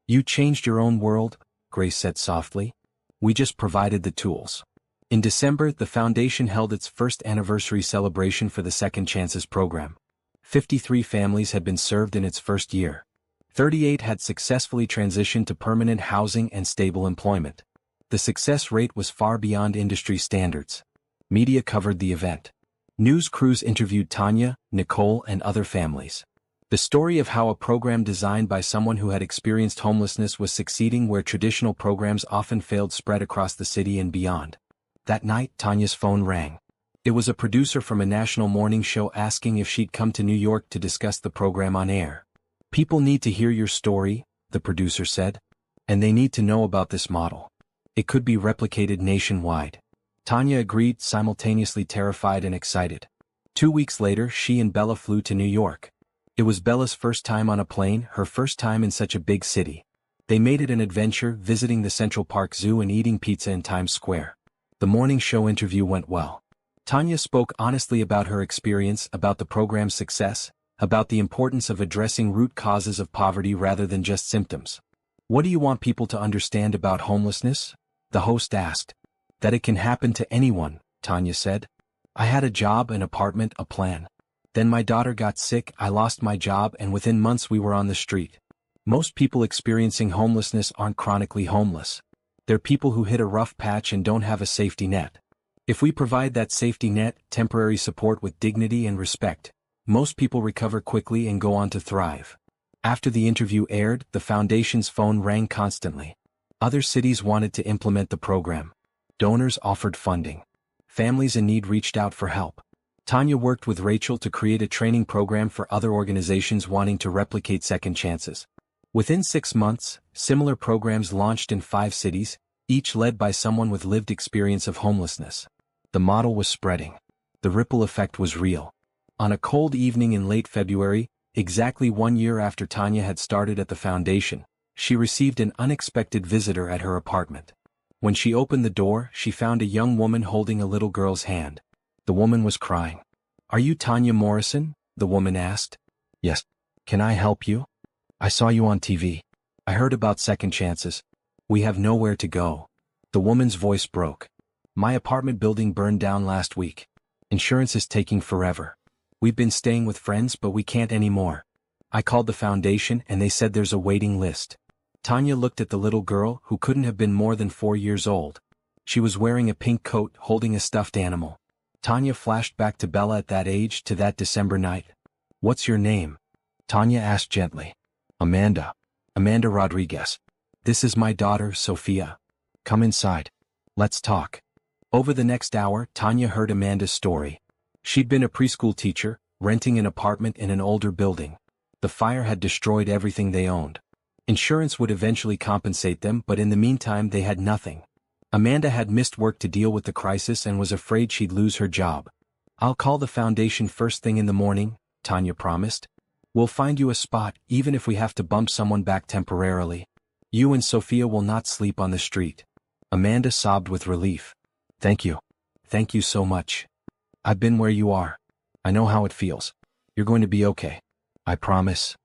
You changed your own world, Grace said softly. We just provided the tools. In December, the foundation held its first anniversary celebration for the Second Chances program. 53 families had been served in its first year. 38 had successfully transitioned to permanent housing and stable employment. The success rate was far beyond industry standards. Media covered the event. News crews interviewed Tanya, Nicole, and other families. The story of how a program designed by someone who had experienced homelessness was succeeding where traditional programs often failed spread across the city and beyond. That night, Tanya's phone rang. It was a producer from a national morning show asking if she'd come to New York to discuss the program on air. People need to hear your story, the producer said. And they need to know about this model. It could be replicated nationwide. Tanya agreed, simultaneously terrified and excited. 2 weeks later, she and Bella flew to New York. It was Bella's first time on a plane, her first time in such a big city. They made it an adventure, visiting the Central Park Zoo and eating pizza in Times Square. The morning show interview went well. Tanya spoke honestly about her experience, about the program's success, about the importance of addressing root causes of poverty rather than just symptoms. What do you want people to understand about homelessness? The host asked. That it can happen to anyone, Tanya said. I had a job, an apartment, a plan. Then my daughter got sick, I lost my job, and within months we were on the street. Most people experiencing homelessness aren't chronically homeless. They're people who hit a rough patch and don't have a safety net. If we provide that safety net, temporary support with dignity and respect, most people recover quickly and go on to thrive. After the interview aired, the foundation's phone rang constantly. Other cities wanted to implement the program. Donors offered funding. Families in need reached out for help. Tanya worked with Rachel to create a training program for other organizations wanting to replicate Second Chances. Within 6 months, similar programs launched in 5 cities, each led by someone with lived experience of homelessness. The model was spreading. The ripple effect was real. On a cold evening in late February, exactly 1 year after Tanya had started at the foundation, she received an unexpected visitor at her apartment. When she opened the door, she found a young woman holding a little girl's hand. The woman was crying. Are you Tanya Morrison? The woman asked. Yes. Can I help you? I saw you on TV. I heard about Second Chances. We have nowhere to go. The woman's voice broke. My apartment building burned down last week. Insurance is taking forever. We've been staying with friends but we can't anymore. I called the foundation and they said there's a waiting list. Tanya looked at the little girl, who couldn't have been more than 4 years old. She was wearing a pink coat, holding a stuffed animal. Tanya flashed back to Bella at that age, to that December night. What's your name? Tanya asked gently. Amanda. Amanda Rodriguez. This is my daughter, Sophia. Come inside. Let's talk. Over the next hour, Tanya heard Amanda's story. She'd been a preschool teacher, renting an apartment in an older building. The fire had destroyed everything they owned. Insurance would eventually compensate them, but in the meantime they had nothing. Amanda had missed work to deal with the crisis and was afraid she'd lose her job. I'll call the foundation first thing in the morning, Tanya promised. We'll find you a spot, even if we have to bump someone back temporarily. You and Sophia will not sleep on the street. Amanda sobbed with relief. Thank you. Thank you so much. I've been where you are. I know how it feels. You're going to be okay. I promise.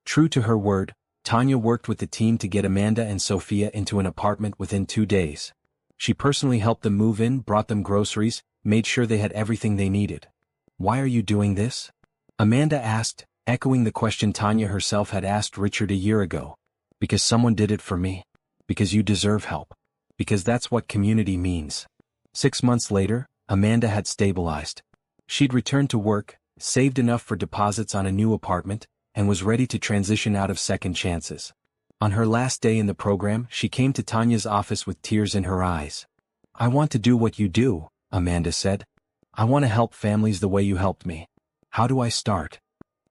True to her word, Tanya worked with the team to get Amanda and Sophia into an apartment within 2 days. She personally helped them move in, brought them groceries, made sure they had everything they needed. Why are you doing this? Amanda asked, echoing the question Tanya herself had asked Richard a year ago. Because someone did it for me. Because you deserve help. Because that's what community means. 6 months later, Amanda had stabilized. She'd returned to work, saved enough for deposits on a new apartment, and was ready to transition out of second chances. On her last day in the program, she came to Tanya's office with tears in her eyes. "I want to do what you do," Amanda said. "I want to help families the way you helped me. How do I start?"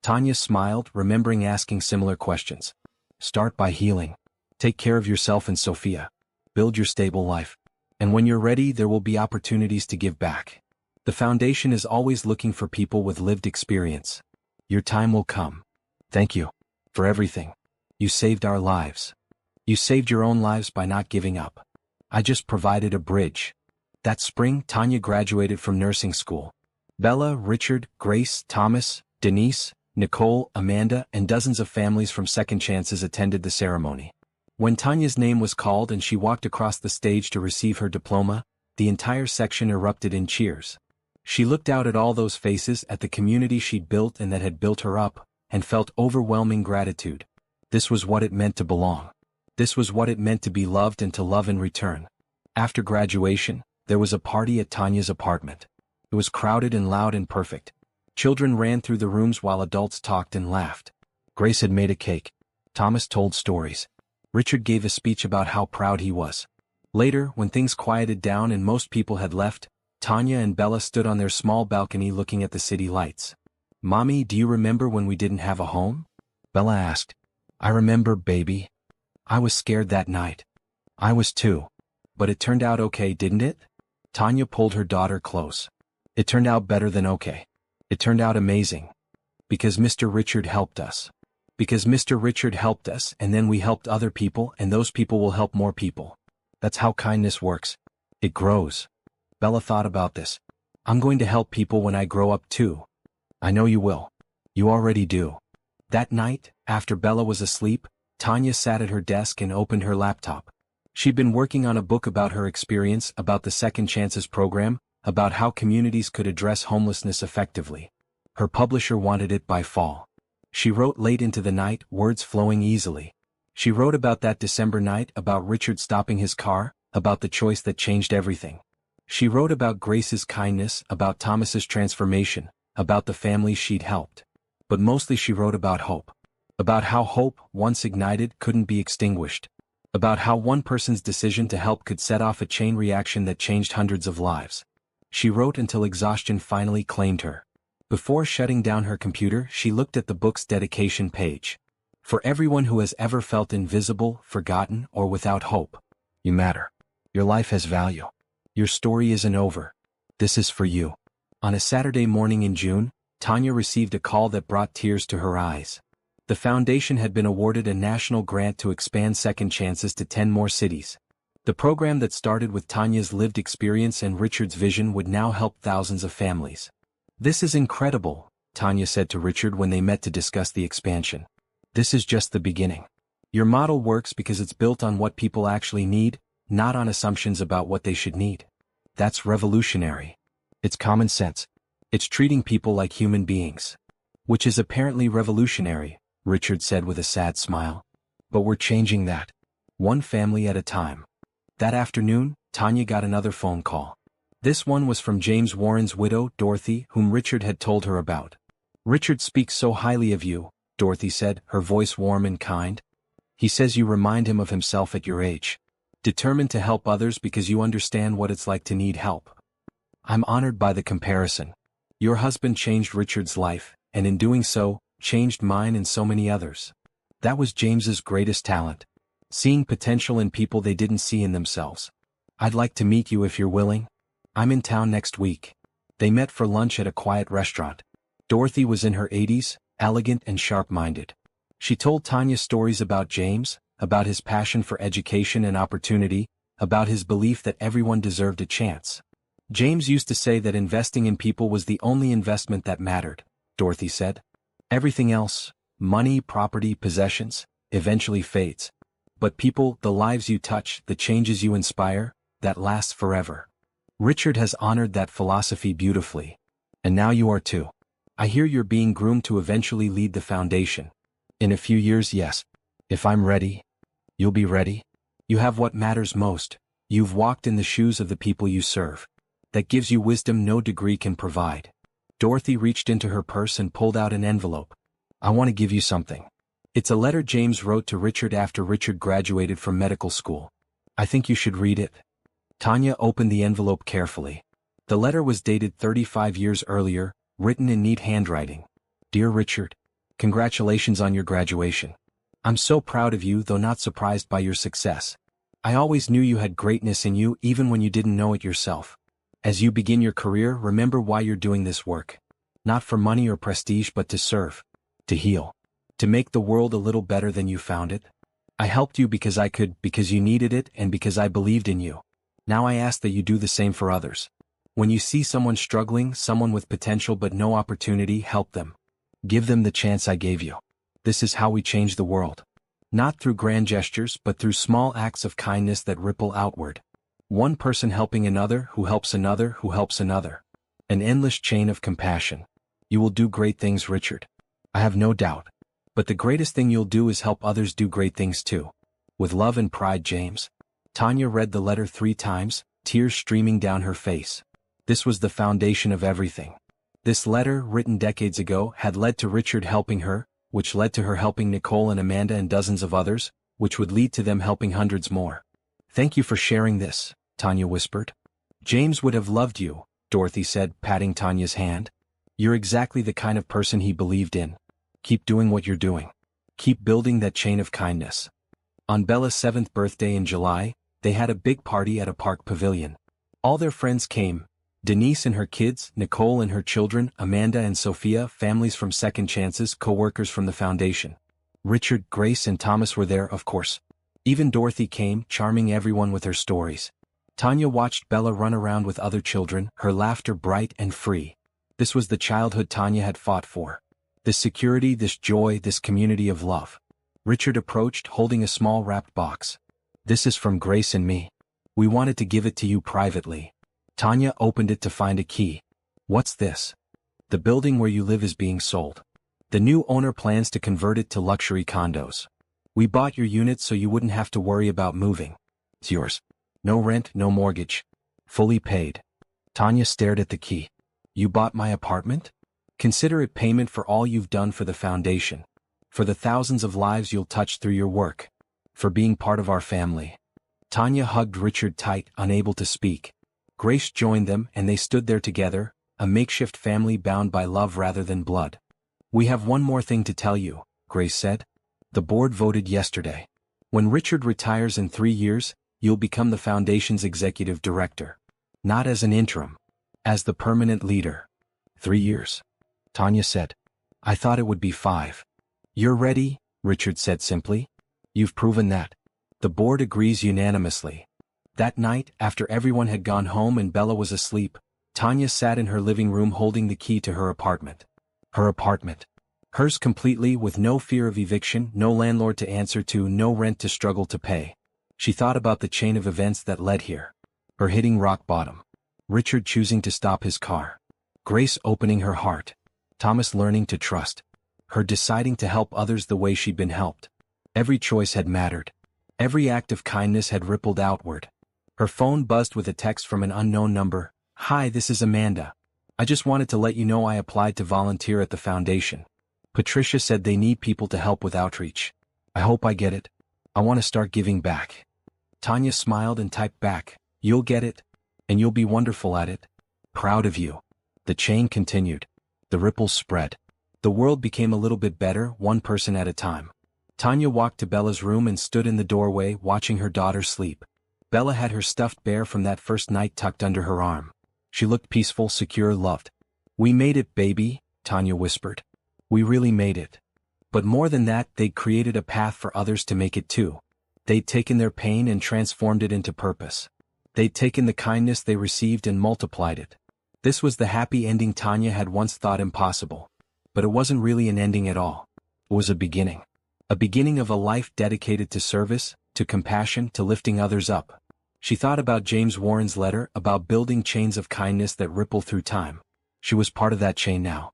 Tanya smiled, remembering asking similar questions. "Start by healing. Take care of yourself and Sophia. Build your stable life. And when you're ready, there will be opportunities to give back. The foundation is always looking for people with lived experience. Your time will come. Thank you for everything. You saved our lives. You saved your own lives by not giving up. I just provided a bridge." That spring, Tanya graduated from nursing school. Bella, Richard, Grace, Thomas, Denise, Nicole, Amanda, and dozens of families from Second Chances attended the ceremony. When Tanya's name was called and she walked across the stage to receive her diploma, the entire section erupted in cheers. She looked out at all those faces, at the community she'd built and that had built her up, and felt overwhelming gratitude. This was what it meant to belong. This was what it meant to be loved and to love in return. After graduation, there was a party at Tanya's apartment. It was crowded and loud and perfect. Children ran through the rooms while adults talked and laughed. Grace had made a cake. Thomas told stories. Richard gave a speech about how proud he was. Later, when things quieted down and most people had left, Tanya and Bella stood on their small balcony looking at the city lights. "Mommy, do you remember when we didn't have a home?" Bella asked. "I remember, baby. I was scared that night." "I was too. But it turned out okay, didn't it?" Tanya pulled her daughter close. "It turned out better than okay. It turned out amazing. Because Mr. Richard helped us. Because Mr. Richard helped us, and then we helped other people, and those people will help more people. That's how kindness works. It grows." Bella thought about this. "I'm going to help people when I grow up too." "I know you will. You already do." That night, after Bella was asleep, Tanya sat at her desk and opened her laptop. She'd been working on a book about her experience, about the Second Chances program, about how communities could address homelessness effectively. Her publisher wanted it by fall. She wrote late into the night, words flowing easily. She wrote about that December night, about Richard stopping his car, about the choice that changed everything. She wrote about Grace's kindness, about Thomas's transformation, about the families she'd helped. But mostly she wrote about hope. About how hope, once ignited, couldn't be extinguished. About how one person's decision to help could set off a chain reaction that changed hundreds of lives. She wrote until exhaustion finally claimed her. Before shutting down her computer, she looked at the book's dedication page. "For everyone who has ever felt invisible, forgotten, or without hope, you matter. Your life has value. Your story isn't over. This is for you." On a Saturday morning in June, Tanya received a call that brought tears to her eyes. The foundation had been awarded a national grant to expand Second Chances to 10 more cities. The program that started with Tanya's lived experience and Richard's vision would now help thousands of families. "This is incredible," Tanya said to Richard when they met to discuss the expansion. "This is just the beginning. Your model works because it's built on what people actually need, not on assumptions about what they should need. That's revolutionary. It's common sense. It's treating people like human beings." "Which is apparently revolutionary," Richard said with a sad smile. "But we're changing that. One family at a time." That afternoon, Tanya got another phone call. This one was from James Warren's widow, Dorothy, whom Richard had told her about. "Richard speaks so highly of you," Dorothy said, her voice warm and kind. "He says you remind him of himself at your age. Determined to help others because you understand what it's like to need help." "I'm honored by the comparison. Your husband changed Richard's life, and in doing so, changed mine and so many others. That was James's greatest talent. Seeing potential in people they didn't see in themselves. I'd like to meet you if you're willing. I'm in town next week." They met for lunch at a quiet restaurant. Dorothy was in her 80s, elegant and sharp-minded. She told Tanya stories about James, about his passion for education and opportunity, about his belief that everyone deserved a chance. "James used to say that investing in people was the only investment that mattered," Dorothy said. "Everything else, money, property, possessions, eventually fades. But people, the lives you touch, the changes you inspire, that lasts forever." Richard has honored that philosophy beautifully. And now you are too. I hear you're being groomed to eventually lead the foundation. In a few years, yes. If I'm ready, you'll be ready. You have what matters most. You've walked in the shoes of the people you serve. that gives you wisdom no degree can provide. Dorothy reached into her purse and pulled out an envelope. I want to give you something. It's a letter James wrote to Richard after Richard graduated from medical school. I think you should read it. Tanya opened the envelope carefully. The letter was dated 35 years earlier, written in neat handwriting. Dear Richard, congratulations on your graduation. I'm so proud of you, though not surprised by your success. I always knew you had greatness in you even when you didn't know it yourself. As you begin your career, remember why you're doing this work. Not for money or prestige, but to serve, to heal, to make the world a little better than you found it. I helped you because I could, because you needed it, and because I believed in you. Now I ask that you do the same for others. When you see someone struggling, someone with potential but no opportunity, help them. Give them the chance I gave you. This is how we change the world. Not through grand gestures, but through small acts of kindness that ripple outward. One person helping another, who helps another, who helps another. An endless chain of compassion. You will do great things, Richard. I have no doubt. But the greatest thing you'll do is help others do great things too. With love and pride, James. Tanya read the letter 3 times, tears streaming down her face. This was the foundation of everything. This letter, written decades ago, had led to Richard helping her, which led to her helping Nicole and Amanda and dozens of others, which would lead to them helping hundreds more. Thank you for sharing this, Tanya whispered. James would have loved you, Dorothy said, patting Tanya's hand. You're exactly the kind of person he believed in. Keep doing what you're doing. Keep building that chain of kindness. On Bella's 7th birthday in July, they had a big party at a park pavilion. All their friends came. Denise and her kids, Nicole and her children, Amanda and Sophia, families from Second Chances, co-workers from the foundation. Richard, Grace and Thomas were there, of course. Even Dorothy came, charming everyone with her stories. Tanya watched Bella run around with other children, her laughter bright and free. This was the childhood Tanya had fought for. This security, this joy, this community of love. Richard approached, holding a small wrapped box. This is from Grace and me. We wanted to give it to you privately. Tanya opened it to find a key. What's this? The building where you live is being sold. The new owner plans to convert it to luxury condos. We bought your unit so you wouldn't have to worry about moving. It's yours. No rent, no mortgage. Fully paid. Tanya stared at the key. You bought my apartment? Consider it payment for all you've done for the foundation. For the thousands of lives you'll touch through your work. For being part of our family. Tanya hugged Richard tight, unable to speak. Grace joined them and they stood there together, a makeshift family bound by love rather than blood. We have one more thing to tell you, Grace said. The board voted yesterday. When Richard retires in 3 years, you'll become the foundation's executive director. Not as an interim. As the permanent leader. 3 years. Tanya said. I thought it would be 5. You're ready, Richard said simply. You've proven that. The board agrees unanimously. That night, after everyone had gone home and Bella was asleep, Tanya sat in her living room holding the key to her apartment. Her apartment. Hers completely, with no fear of eviction, no landlord to answer to, no rent to struggle to pay. She thought about the chain of events that led here. Her hitting rock bottom. Richard choosing to stop his car. Grace opening her heart. Thomas learning to trust. Her deciding to help others the way she'd been helped. Every choice had mattered. Every act of kindness had rippled outward. Her phone buzzed with a text from an unknown number. Hi, this is Amanda. I just wanted to let you know I applied to volunteer at the foundation. Patricia said they need people to help with outreach. I hope I get it. I want to start giving back. Tanya smiled and typed back. You'll get it. And you'll be wonderful at it. Proud of you. The chain continued. The ripples spread. The world became a little bit better, one person at a time. Tanya walked to Bella's room and stood in the doorway watching her daughter sleep. Bella had her stuffed bear from that first night tucked under her arm. She looked peaceful, secure, loved. We made it, baby, Tanya whispered. We really made it. But more than that, they'd created a path for others to make it too. They'd taken their pain and transformed it into purpose. They'd taken the kindness they received and multiplied it. This was the happy ending Tanya had once thought impossible. But it wasn't really an ending at all. It was a beginning. A beginning of a life dedicated to service, to compassion, to lifting others up. She thought about James Warren's letter, about building chains of kindness that ripple through time. She was part of that chain now.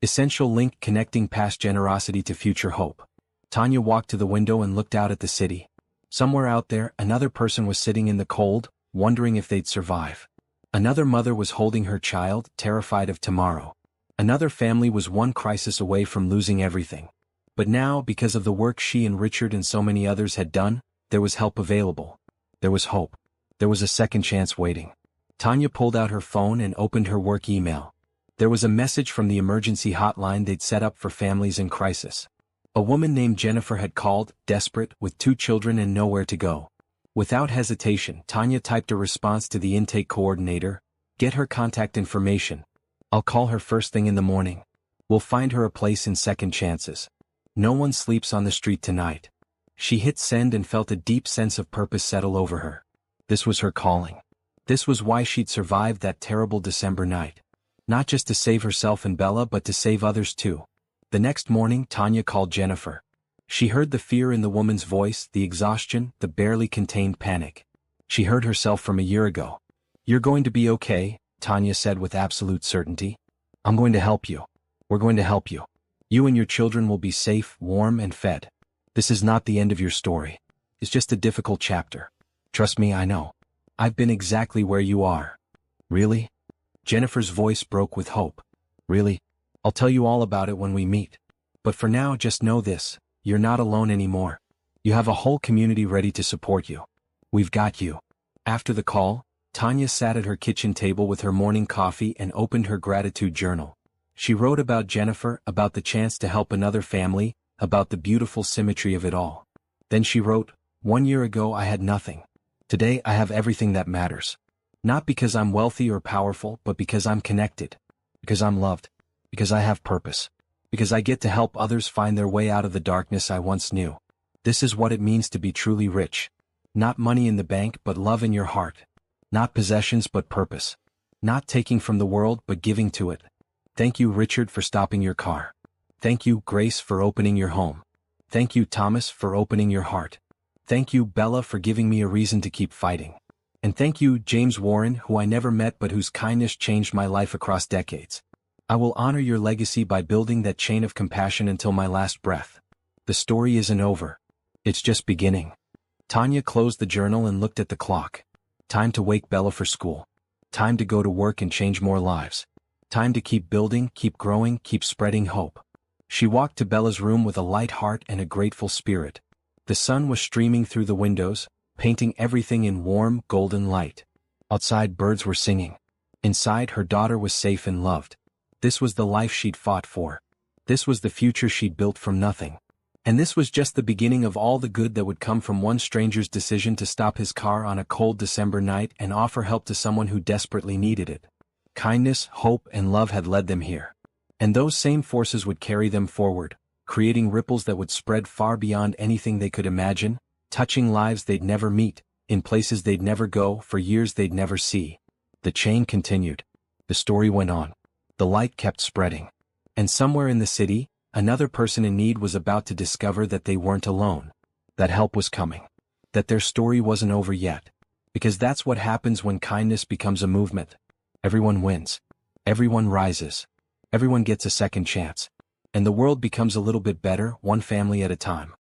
Essential link connecting past generosity to future hope. Tanya walked to the window and looked out at the city. Somewhere out there, another person was sitting in the cold, wondering if they'd survive. Another mother was holding her child, terrified of tomorrow. Another family was one crisis away from losing everything. But now, because of the work she and Richard and so many others had done, there was help available. There was hope. There was a second chance waiting. Tanya pulled out her phone and opened her work email. There was a message from the emergency hotline they'd set up for families in crisis. A woman named Jennifer had called, desperate, with 2 children and nowhere to go. Without hesitation, Tanya typed a response to the intake coordinator. Get her contact information. I'll call her first thing in the morning. We'll find her a place in second chances. No one sleeps on the street tonight. She hit send and felt a deep sense of purpose settle over her. This was her calling. This was why she'd survived that terrible December night. Not just to save herself and Bella but to save others too. The next morning, Tanya called Jennifer. She heard the fear in the woman's voice, the exhaustion, the barely contained panic. She heard herself from a year ago. You're going to be okay, Tanya said with absolute certainty. I'm going to help you. We're going to help you. You and your children will be safe, warm, and fed. This is not the end of your story. It's just a difficult chapter. Trust me, I know. I've been exactly where you are. Really? Jennifer's voice broke with hope. Really? I'll tell you all about it when we meet. But for now, just know this. You're not alone anymore. You have a whole community ready to support you. We've got you. After the call, Tanya sat at her kitchen table with her morning coffee and opened her gratitude journal. She wrote about Jennifer, about the chance to help another family, about the beautiful symmetry of it all. Then she wrote, 1 year ago I had nothing. Today I have everything that matters. Not because I'm wealthy or powerful, but because I'm connected. Because I'm loved. Because I have purpose. Because I get to help others find their way out of the darkness I once knew. This is what it means to be truly rich. Not money in the bank but love in your heart. Not possessions but purpose. Not taking from the world but giving to it. Thank you, Richard, for stopping your car. Thank you, Grace, for opening your home. Thank you, Thomas, for opening your heart. Thank you, Bella, for giving me a reason to keep fighting. And thank you, James Warren, who I never met but whose kindness changed my life across decades. I will honor your legacy by building that chain of compassion until my last breath. The story isn't over. It's just beginning. Tanya closed the journal and looked at the clock. Time to wake Bella for school. Time to go to work and change more lives. Time to keep building, keep growing, keep spreading hope. She walked to Bella's room with a light heart and a grateful spirit. The sun was streaming through the windows, painting everything in warm, golden light. Outside, birds were singing. Inside, her daughter was safe and loved. This was the life she'd fought for. This was the future she'd built from nothing. And this was just the beginning of all the good that would come from one stranger's decision to stop his car on a cold December night and offer help to someone who desperately needed it. Kindness, hope, and love had led them here. And those same forces would carry them forward, creating ripples that would spread far beyond anything they could imagine, touching lives they'd never meet, in places they'd never go, for years they'd never see. The chain continued. The story went on. The light kept spreading. And somewhere in the city, another person in need was about to discover that they weren't alone. That help was coming. That their story wasn't over yet. Because that's what happens when kindness becomes a movement. Everyone wins. Everyone rises. Everyone gets a second chance. And the world becomes a little bit better, one family at a time.